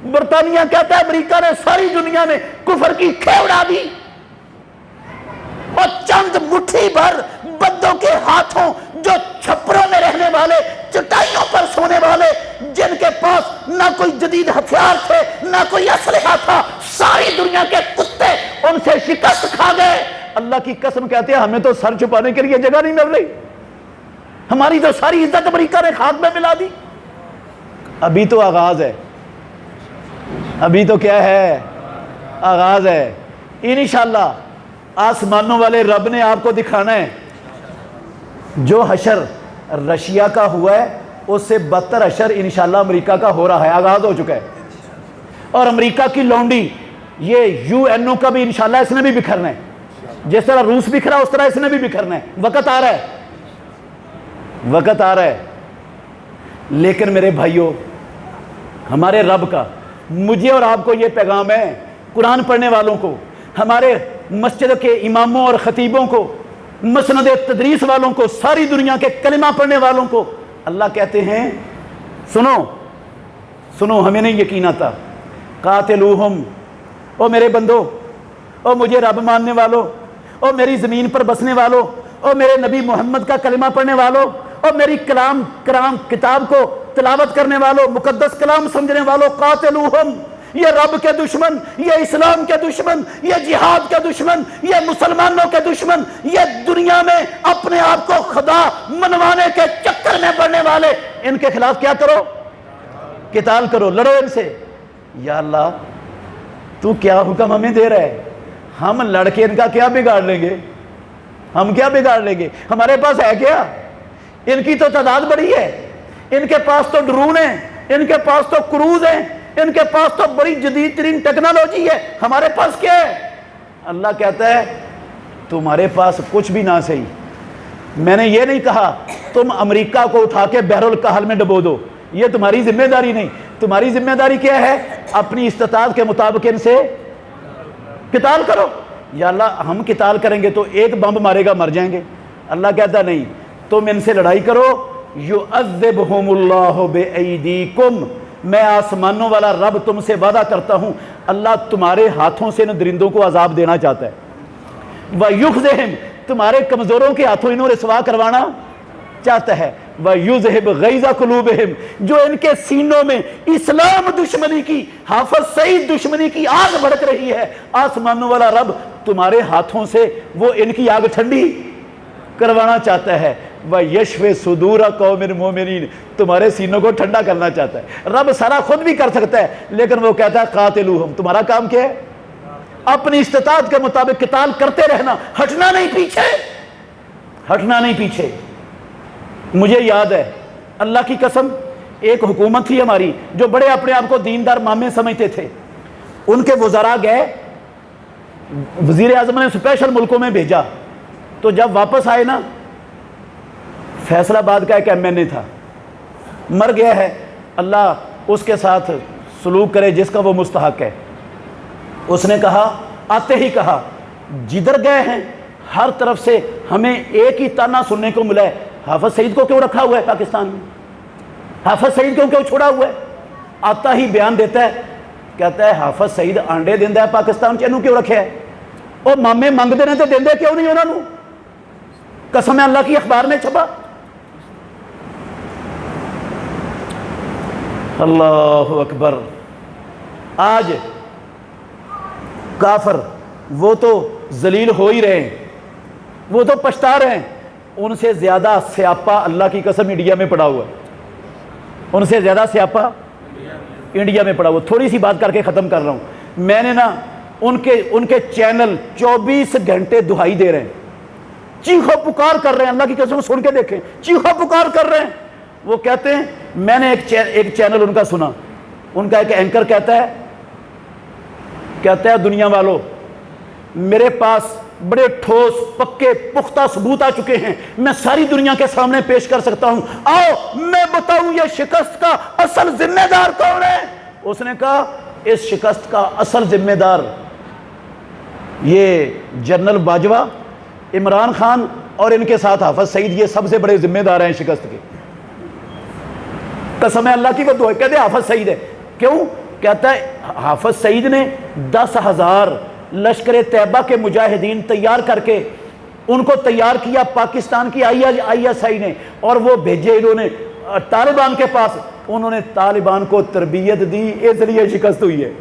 برطانیہ کہتا ہے امریکہ نے ساری دنیا میں کفر کی کھیل اڑا دی، اور چند مٹھی بھر بندوں کے ہاتھوں، جو چھپروں میں رہنے والے، چٹائیوں پر سونے والے، جن کے پاس نہ کوئی جدید ہتھیار تھے، نہ کوئی اسلحہ تھا، ساری دنیا کے کتے ان سے شکست کھا گئے۔ اللہ کی قسم کہتے ہیں ہمیں تو سر چھپانے کے لیے جگہ نہیں مل رہی، ہماری تو ساری عزت امریکہ نے خاک میں ملا دی۔ ابھی تو آغاز ہے، ابھی تو کیا ہے؟ آغاز ہے۔ انشاءاللہ آسمانوں والے رب نے آپ کو دکھانا ہے، جو حشر رشیا کا ہوا ہے اس سے بدتر اشر انشاءاللہ امریکہ کا ہو رہا ہے، آغاز ہو چکا ہے. اور امریکہ کی لونڈی یہ یو این او کا بھی انشاءاللہ اس نے بھی بکھرنا ہے. جس طرح روس بکھرا اس طرح اس نے بھی بکھرنا ہے. وقت آ رہا ہے، وقت آ رہا ہے. لیکن میرے بھائیوں، ہمارے رب کا مجھے اور آپ کو یہ پیغام ہے، قرآن پڑھنے والوں کو، ہمارے مسجد کے اماموں اور خطیبوں کو، مسند تدریس والوں کو، ساری دنیا کے کلمہ پڑھنے والوں کو اللہ کہتے ہیں سنو سنو، ہمیں نہیں یقین آتا. قاتلوہم، او میرے بندو، او مجھے رب ماننے والو، او میری زمین پر بسنے والو، او میرے نبی محمد کا کلمہ پڑھنے والو، او میری کلام کتاب کو تلاوت کرنے والو، مقدس کلام سمجھنے والو، قاتلوہم، یہ رب کے دشمن، یہ اسلام کے دشمن، یہ جہاد کے دشمن، یہ مسلمانوں کے دشمن، یہ دنیا میں اپنے آپ کو خدا منوانے کے چکر میں پڑنے والے، ان کے خلاف کیا کرو؟ قتال کرو، لڑو ان سے. یا اللہ تو کیا حکم ہمیں دے رہا ہے؟ ہم لڑ کے ان کا کیا بگاڑ لیں گے؟ ہم کیا بگاڑ لیں گے؟ ہمارے پاس ہے کیا؟ ان کی تو تعداد بڑی ہے، ان کے پاس تو ڈرون ہیں، ان کے پاس تو کروز ہیں، ان کے پاس تو بڑی جدید ترین ٹیکنالوجی ہے، ہمارے پاس کیا ہے؟ اللہ کہتا ہے تمہارے پاس کچھ بھی نہ صحیح، میں نے یہ نہیں کہا تم امریکہ کو اٹھا کے بحر الکاہل میں ڈبو دو، یہ تمہاری ذمہ داری نہیں. تمہاری ذمہ داری کیا ہے؟ اپنی استطاعت کے مطابق ان سے قتال کرو. یا اللہ ہم قتال کریں گے تو ایک بمب مارے گا مر جائیں گے. اللہ کہتا نہیں، تم ان سے لڑائی کرو. یعذبہم اللہ بایدیکم، میں آسمانوں والا رب تم سے وعدہ کرتا ہوں اللہ تمہارے ہاتھوں سے ان درندوں کو عذاب دینا چاہتا ہے. ویخزہم، تمہارے کمزوروں کے ہاتھوں انہوں رسوا کروانا چاہتا ہے. وَيُذْهِبْ غَيْظَ قُلُوبِهِمْ، جو ان کے سینوں میں اسلام دشمنی کی، حافظ سعید دشمنی کی آگ بھڑک رہی ہے، آسمانوں والا رب تمہارے ہاتھوں سے وہ ان کی آگ ٹھنڈی کروانا چاہتا ہے. وَيَشْفِ صُدُورَ قَوْمٍ مُؤْمِنِينَ، تمہارے سینوں کو ٹھنڈا کرنا چاہتا ہے. رب سارا خود بھی کر سکتا ہے، لیکن وہ کہتا ہے قاتلوہم، تمہارا کام کیا ہے؟ اپنی استطاعت کے مطابق قتال کرتے رہنا، ہٹنا نہیں پیچھے، ہٹنا نہیں پیچھے. مجھے یاد ہے اللہ کی قسم، ایک حکومت تھی ہماری جو بڑے اپنے آپ کو دیندار مامے سمجھتے تھے. ان کے وزراء گئے، وزیر اعظم نے اسپیشل ملکوں میں بھیجا، تو جب واپس آئے نا، فیصل آباد کا ایک ایم این اے تھا، مر گیا ہے، اللہ اس کے ساتھ سلوک کرے جس کا وہ مستحق ہے. اس نے کہا، آتے ہی کہا، جدھر گئے ہیں ہر طرف سے ہمیں ایک ہی تانا سننے کو ملا ہے، حافظ سعید کو کیوں رکھا ہوا ہے پاکستان میں؟ حافظ سعید کو کیوں چھوڑا ہوا ہے؟ آتا ہی بیان دیتا ہے، کہتا ہے حافظ سعید آنڈے دیندا ہے پاکستان چ، اینوں کیوں رکھے ہے؟ وہ مامے منگتے ہیں تو دیندے کیوں نہیں انہوں نے؟ قسم اللہ کی اخبار میں چھپا. اللہ اکبر. آج کافر وہ تو ذلیل ہو ہی رہے ہیں، وہ تو پچھتا رہے ہیں، ان سے زیادہ سیاپا اللہ کی قسم انڈیا میں پڑا ہوا ہے، ان سے زیادہ سیاپا انڈیا میں پڑا ہوا. تھوڑی سی بات کر کے ختم کر رہا ہوں. میں نے نا ان کے چینل 24 گھنٹے دہائی دے رہے ہیں، چیخو پکار کر رہے ہیں، اللہ کی قسم سن کے دیکھیں، چیخو پکار کر رہے ہیں. وہ کہتے ہیں، میں نے ایک چینل ان کا سنا، ان کا ایک اینکر کہتا ہے دنیا والوں، میرے پاس بڑے ٹھوس پکے پختہ ثبوت آ چکے ہیں، میں ساری دنیا کے سامنے پیش کر سکتا ہوں، آؤ میں بتاؤں یہ شکست کا اصل ذمہ دار کون ہے. اس نے کہا اس شکست کا اصل ذمہ دار یہ جنرل باجوہ، عمران خان اور ان کے ساتھ حافظ سعید، یہ سب سے بڑے ذمہ دار ہیں شکست کے. قسم اللہ کی وہ دعا، کہتے ہیں حافظ سعید ہے. کیوں؟ کہتا ہے حافظ سعید نے 10,000 لشکر طیبہ کے مجاہدین تیار کر کے ان کو تیار کیا پاکستان کی آئی ایس آئی نے، اور وہ بھیجے انہوں نے طالبان کے پاس، انہوں نے طالبان کو تربیت دی، اس لیے شکست ہوئی ہے.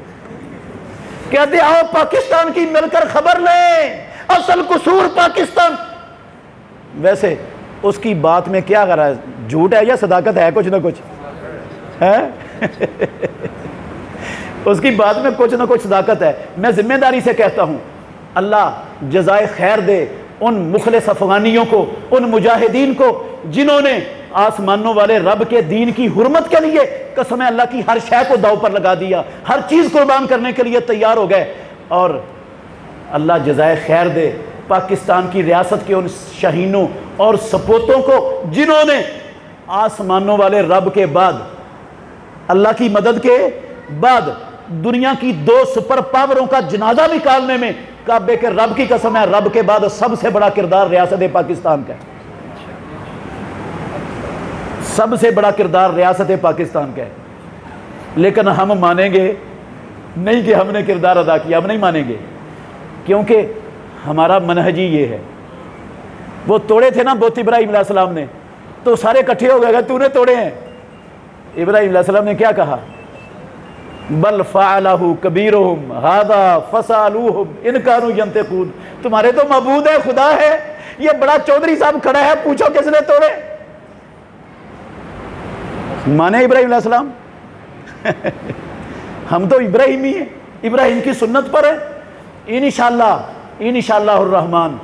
کہتے آؤ پاکستان کی مل کر خبر لیں، اصل قصور پاکستان. ویسے اس کی بات میں کیا کر رہا ہے، جھوٹ ہے یا صداقت ہے؟ کچھ نہ کچھ ہے اس کی بات میں کچھ نہ کچھ صداقت ہے. میں ذمہ داری سے کہتا ہوں اللہ جزائے خیر دے ان مخلص افغانیوں کو، ان مجاہدین کو جنہوں نے آسمانوں والے رب کے دین کی حرمت کے لیے قسم اللہ کی ہر شے کو داؤ پر لگا دیا، ہر چیز قربان کرنے کے لیے تیار ہو گئے۔ اور اللہ جزائے خیر دے پاکستان کی ریاست کے ان شہینوں اور سپوتوں کو جنہوں نے آسمانوں والے رب کے بعد، اللہ کی مدد کے بعد، دنیا کی 2 سپر پاوروں کا جنازہ نکالنے میں، کعبے کے رب کی قسم ہے، رب کے بعد سب سے بڑا کردار ریاست پاکستان کا ہے، سب سے بڑا کردار ریاست پاکستان کا ہے۔ لیکن ہم مانیں گے نہیں کہ ہم نے کردار ادا کیا، ہم نہیں مانیں گے، کیونکہ ہمارا منہج ہی یہ ہے۔ وہ توڑے تھے نا بت ابراہیم علیہ السلام نے، تو سارے اکٹھے ہو گئے، تو نے توڑے ہیں۔ ابراہیم علیہ السلام نے کیا کہا؟ بل فعلہ کبیرہم ھذا فسألوہم ان کانوا ینطقون، تمہارے تو معبود ہے، خدا ہے، یہ بڑا چودھری صاحب کھڑا ہے، پوچھو کس نے توڑے؟ مانے ابراہیم علیہ السلام؟ ہم تو ابراہیمی ہیں، ابراہیم کی سنت پر ہے۔ انشاءاللہ الرحمن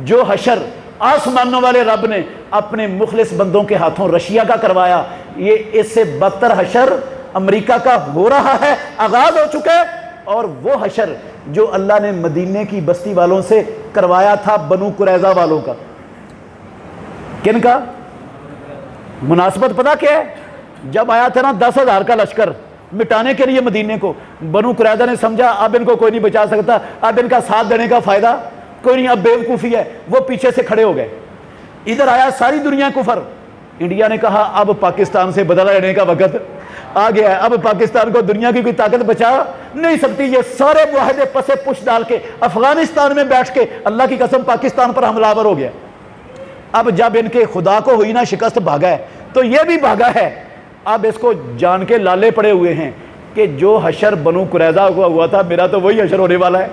جو حشر آسمانوں والے رب نے اپنے مخلص بندوں کے ہاتھوں رشیا کا کروایا، یہ اس سے بدتر حشر امریکہ کا ہو رہا ہے، آغاز ہو چکا ہے۔ اور وہ حشر جو اللہ نے مدینے کی بستی والوں سے کروایا تھا، بنو قریظہ والوں کا، کن کا؟ مناسبت پتہ کیا ہے؟ جب آیا تھا نا 10,000 کا لشکر مٹانے کے لیے مدینے کو، بنو قریظہ نے سمجھا اب ان کو کوئی نہیں بچا سکتا، اب ان کا ساتھ دینے کا فائدہ کوئی نہیں، اب بیوقوفی ہے، وہ پیچھے سے کھڑے ہو گئے۔ ادھر آیا ساری دنیا کفر، انڈیا نے کہا اب پاکستان سے بدلہ لینے کا وقت آ گیا ہے، اب پاکستان کو دنیا کی کوئی طاقت بچا نہیں سکتی۔ یہ سارے معاہدے پسے پش ڈال کے افغانستان میں بیٹھ کے اللہ کی قسم پاکستان پر حملہ آور ہو گیا۔ اب جب ان کے خدا کو ہوئی نا شکست، بھاگا ہے، تو یہ بھی بھاگا ہے۔ اب اس کو جان کے لالے پڑے ہوئے ہیں کہ جو حشر بنو قریظہ کو ہوا تھا، میرا تو وہی حشر ہونے والا ہے،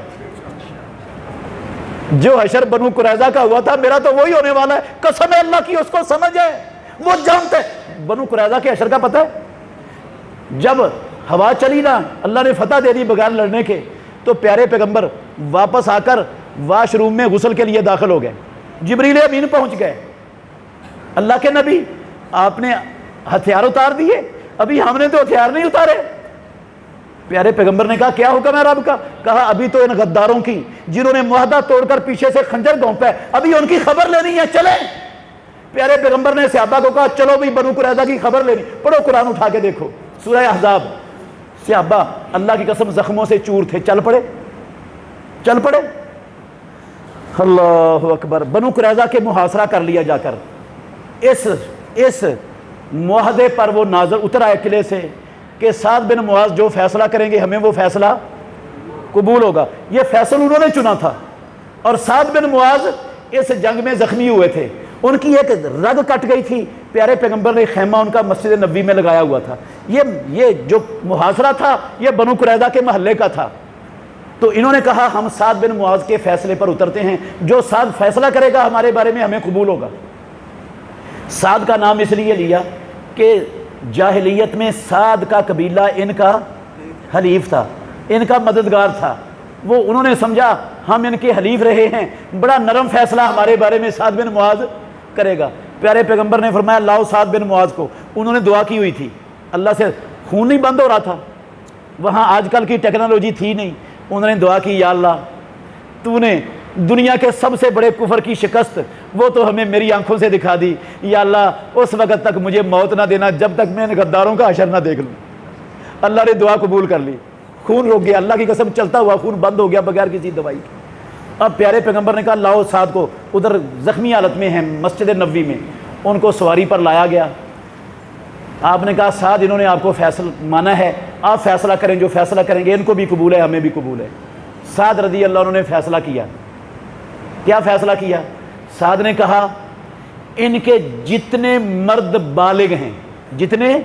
جو حشر بنو قریظہ کا ہوا تھا میرا تو وہی ہونے والا ہے۔ قسم اللہ کی اس کو سمجھ ہے، وہ جانتے ہیں۔ بنو قریظہ کے حشر کا پتہ ہے؟ جب ہوا چلی نا، اللہ نے فتح دے دی بغیر لڑنے کے، تو پیارے پیغمبر واپس آ کر واش روم میں غسل کے لیے داخل ہو گئے، جبریل امین پہنچ گئے۔ اللہ کے نبی آپ نے ہتھیار اتار دیے؟ ابھی ہم نے تو ہتھیار نہیں اتارے۔ پیارے پیغمبر نے کہا کیا حکم ہے رب کا؟ کہا ابھی تو ان غداروں کی جنہوں نے معاہدہ توڑ کر پیچھے سے خنجر گھونپا ہے، ابھی ان کی خبر لینی ہے، چلیں۔ پیارے پیغمبر نے صحابہ کو کہا چلو بھی بنو قریظہ کی خبر لینی، پڑھو قرآن اٹھا کے دیکھو سورہ احزاب۔ صحابہ اللہ کی قسم زخموں سے چور تھے، چل پڑے۔ اللہ اکبر۔ بنو قریظہ کے محاصرہ کر لیا جا کر، اس معاہدے پر وہ نازل اتر آئے قلعے سے کہ سعد بن معاذ جو فیصلہ کریں گے ہمیں وہ فیصلہ قبول ہوگا۔ یہ فیصل انہوں نے چنا تھا، اور سعد بن معاذ اس جنگ میں زخمی ہوئے تھے، ان کی ایک رگ کٹ گئی تھی، پیارے پیغمبر نے خیمہ ان کا مسجد نبوی میں لگایا ہوا تھا۔ یہ جو محاصرہ تھا یہ بنو قریظہ کے محلے کا تھا۔ تو انہوں نے کہا ہم سعد بن معاذ کے فیصلے پر اترتے ہیں، جو سعد فیصلہ کرے گا ہمارے بارے میں ہمیں قبول ہوگا۔ سعد کا نام اس لیے لیا کہ جاہلیت میں سعد کا قبیلہ ان کا حلیف تھا، ان کا مددگار تھا۔ وہ انہوں نے سمجھا ہم ان کے حلیف رہے ہیں، بڑا نرم فیصلہ ہمارے بارے میں سعد بن معاذ کرے گا۔ پیارے پیغمبر نے فرمایا لاؤ سعد بن معاذ کو۔ انہوں نے دعا کی ہوئی تھی، اللہ سے خون نہیں بند ہو رہا تھا، وہاں آج کل کی ٹیکنالوجی تھی نہیں، انہوں نے دعا کی یا اللہ تو نے دنیا کے سب سے بڑے کفر کی شکست وہ تو ہمیں میری آنکھوں سے دکھا دی، یا اللہ اس وقت تک مجھے موت نہ دینا جب تک میں ان غداروں کا حشر نہ دیکھ لوں۔ اللہ نے دعا قبول کر لی، خون رک گیا، اللہ کی قسم چلتا ہوا خون بند ہو گیا بغیر کسی دوائی کے۔ اب پیارے پیغمبر نے کہا لاؤ سعد کو، ادھر زخمی حالت میں ہیں مسجد نبوی میں، ان کو سواری پر لایا گیا۔ آپ نے کہا سعد انہوں نے آپ کو فیصلہ مانا ہے، آپ فیصلہ کریں، جو فیصلہ کریں گے ان کو بھی قبول ہے ہمیں بھی قبول ہے۔ سعد رضی اللہ عنہ نے فیصلہ کیا۔ کیا فیصلہ کیا؟ سعد نے کہا ان کے جتنے مرد بالغ ہیں، جتنے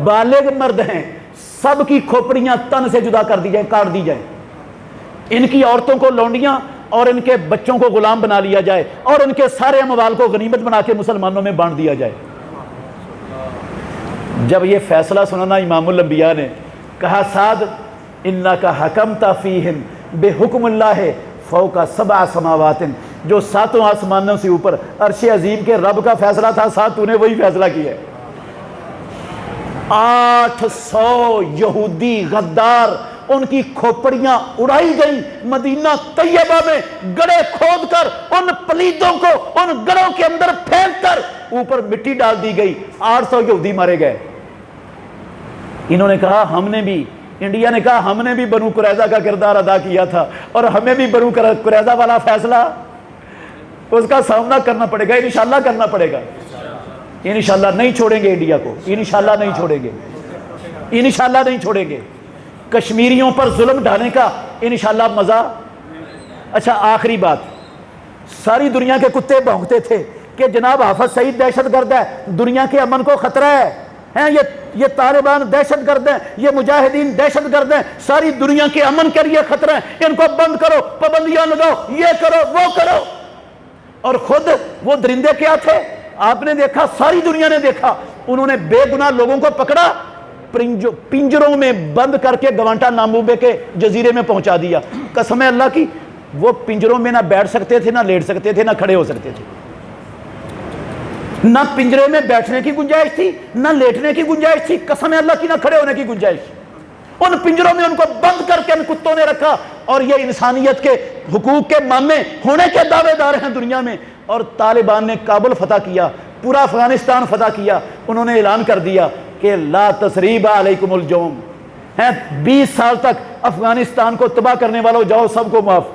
بالغ مرد ہیں سب کی کھوپڑیاں تن سے جدا کر دی جائیں، کاٹ دی جائیں، ان کی عورتوں کو لونڈیاں اور ان کے بچوں کو غلام بنا لیا جائے، اور ان کے سارے اموال کو غنیمت بنا کے مسلمانوں میں بانٹ دیا جائے۔ جب یہ فیصلہ سنانا امام الانبیاء نے کہا سعد انک حکمت فیہم بحکم اللہ فوق سبع سماوات، جو ساتوں آسمانوں سے اوپر عرش عظیم کے رب کا فیصلہ تھا، ساتھ تو نے وہی فیصلہ کیا ہے۔ 800 یہودی غدار، ان کی کھوپڑیاں اڑائی گئیں، مدینہ طیبہ میں گڑھے کھود کر ان پلیتوں کو ان گڑھوں کے اندر پھینک کر اوپر مٹی ڈال دی گئی، 800 یہودی مارے گئے۔ انہوں نے کہا ہم نے بھی، انڈیا نے کہا ہم نے بھی بنو قریظہ کا کردار ادا کیا تھا اور ہمیں بھی بنو قریظہ والا فیصلہ اس کا سامنا کرنا پڑے گا، انشاءاللہ کرنا پڑے گا۔ انشاءاللہ نہیں چھوڑیں گے انڈیا کو، انشاءاللہ نہیں چھوڑیں گے، انشاءاللہ نہیں چھوڑیں گے۔ کشمیریوں پر ظلم ڈھانے کا انشاءاللہ مزہ۔ اچھا آخری بات، ساری دنیا کے کتے بھونکتے تھے کہ جناب حافظ سعید دہشت گرد ہے، دنیا کے امن کو خطرہ ہے، یہ طالبان دہشت گرد ہیں، یہ مجاہدین دہشت گرد ہیں، ساری دنیا کے امن کے لیے خطرہ ہے، ان کو بند کرو، پابندیاں لگاؤ، یہ کرو وہ کرو۔ اور خود وہ درندے کیا تھے آپ نے دیکھا، ساری دنیا نے دیکھا، انہوں نے بے گناہ لوگوں کو پکڑا، پنجروں میں بند کر کے گوانٹا ناموبے کے جزیرے میں پہنچا دیا۔ قسم اللہ کی وہ پنجروں میں نہ بیٹھ سکتے تھے، نہ لیٹ سکتے تھے، نہ کھڑے ہو سکتے تھے، نہ پنجرے میں بیٹھنے کی گنجائش تھی، نہ لیٹنے کی گنجائش تھی، قسم اللہ کی نہ کھڑے ہونے کی گنجائش۔ ان پنجروں میں ان کو بند کر کے ان کتوں نے رکھا، اور یہ انسانیت کے حقوق کے مامے ہونے کے دعوے دار ہیں دنیا میں۔ اور طالبان نے کابل فتح کیا، پورا افغانستان فتح کیا، انہوں نے اعلان کر دیا کہ لا تثریب علیکم الجوم، 20 سال تک افغانستان کو تباہ کرنے والوں جاؤ، سب کو معاف،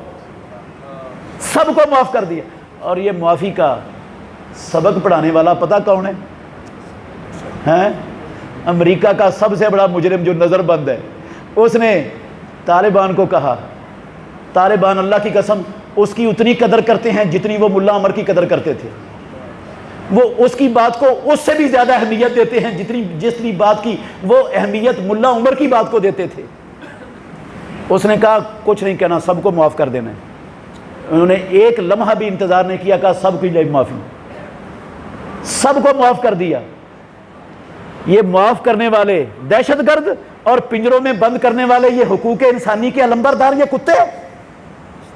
سب کو معاف کر دیا۔ اور یہ معافی کا سبق پڑھانے والا پتہ کون ہے؟ امریکہ کا سب سے بڑا مجرم جو نظر بند ہے، اس نے طالبان کو کہا، طالبان اللہ کی قسم اس کی اتنی قدر کرتے ہیں جتنی وہ ملا عمر کی قدر کرتے تھے، وہ اس کی بات کو اس سے بھی زیادہ اہمیت دیتے ہیں جتنی بات کی وہ اہمیت ملا عمر کی بات کو دیتے تھے۔ اس نے کہا کچھ نہیں کہنا، سب کو معاف کر دینا ہے۔ انہوں نے ایک لمحہ بھی انتظار نہیں کیا، کہا سب کے لیے معافی، سب کو معاف کر دیا۔ یہ معاف کرنے والے دہشت گرد اور پنجروں میں بند کرنے والے یہ حقوق انسانی کے علمبردار، یہ کتے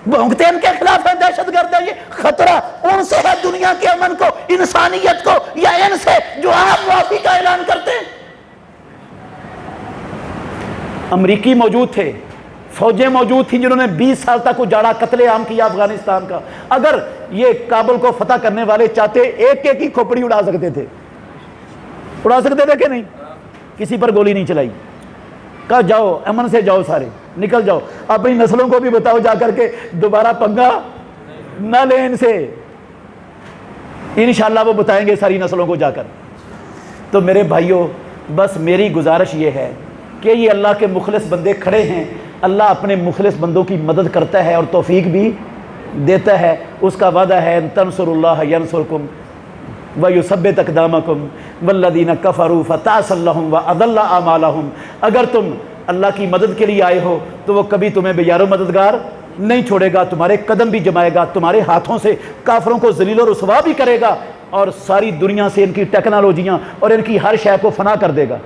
بھونکتے ان کے خلاف ہیں، دہشت گرد ہے، یہ خطرہ ان سے ہے دنیا کے امن کو، انسانیت کو، یا ان سے جو آپ معافی کا اعلان کرتے ہیں۔ امریکی موجود تھے، فوجیں موجود تھیں جنہوں نے 20 سال تک اجاڑا، قتل عام کیا افغانستان کا۔ اگر یہ کابل کو فتح کرنے والے چاہتے ایک ایک کی کھوپڑی اڑا سکتے تھے، اڑا سکتے تھے کہ نہیں؟ کسی پر گولی نہیں چلائی، کہا جاؤ امن سے جاؤ، سارے نکل جاؤ، اپنی نسلوں کو بھی بتاؤ جا کر کے دوبارہ پنگا نہ لیں ان سے، انشاءاللہ وہ بتائیں گے ساری نسلوں کو جا کر۔ تو میرے بھائیوں، بس میری گزارش یہ ہے کہ یہ اللہ کے مخلص بندے کھڑے ہیں، اللہ اپنے مخلص بندوں کی مدد کرتا ہے اور توفیق بھی دیتا ہے۔ اس کا وعدہ ہے ان تنصروا اللہ ینصرکم وَيُثَبِّتْ أَقْدَامَكُمْ وَالَّذِينَ كَفَرُوا فَتَعْسًا لَهُمْ وَأَضَلَّ أَعْمَالَهُمْ۔ اگر تم اللہ کی مدد کے لیے آئے ہو تو وہ کبھی تمہیں بے یار و مددگار نہیں چھوڑے گا، تمہارے قدم بھی جمائے گا، تمہارے ہاتھوں سے کافروں کو ذلیل و رسوا بھی کرے گا، اور ساری دنیا سے ان کی ٹیکنالوجیاں اور ان کی ہر شے کو فنا کر دے گا۔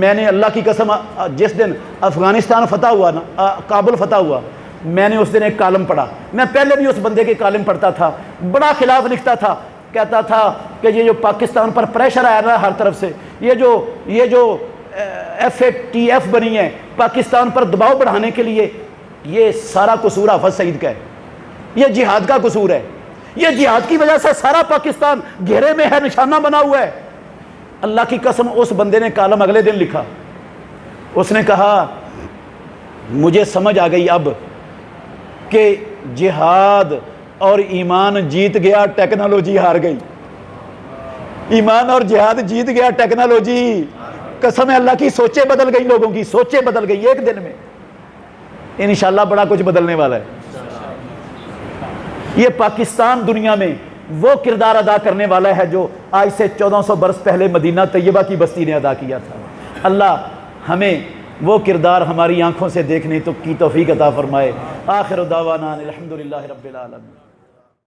میں نے اللہ کی قسم جس دن افغانستان فتح ہوا نا، کابل فتح ہوا، میں نے اس دن ایک کالم پڑھا، میں پہلے بھی اس بندے کے کالم پڑھتا تھا، بڑا خلاف لکھتا تھا، کہتا تھا کہ یہ جو پاکستان پر پریشر آیا نا ہر طرف سے، یہ جو FATF بنی ہے پاکستان پر دباؤ بڑھانے کے لیے، یہ سارا قصور حافظ سعید کا ہے، یہ جہاد کا قصور ہے، یہ جہاد کی وجہ سے سارا پاکستان گھیرے میں ہے، نشانہ بنا ہوا ہے۔ اللہ کی قسم اس بندے نے کالم اگلے دن لکھا، اس نے کہا مجھے سمجھ آ گئی اب کہ جہاد اور ایمان جیت گیا، ٹیکنالوجی ہار گئی، ایمان اور جہاد جیت گیا، ٹیکنالوجی، قسم اللہ کی سوچیں بدل گئی، لوگوں کی سوچیں بدل گئی ایک دن میں۔ انشاءاللہ بڑا کچھ بدلنے والا ہے۔ یہ پاکستان دنیا میں وہ کردار ادا کرنے والا ہے جو آج سے 1400 برس پہلے مدینہ طیبہ کی بستی نے ادا کیا تھا۔ اللہ ہمیں وہ کردار ہماری آنکھوں سے دیکھنے کی توفیق عطا فرمائے۔ آخر دعوانا الحمدللہ رب العالمین۔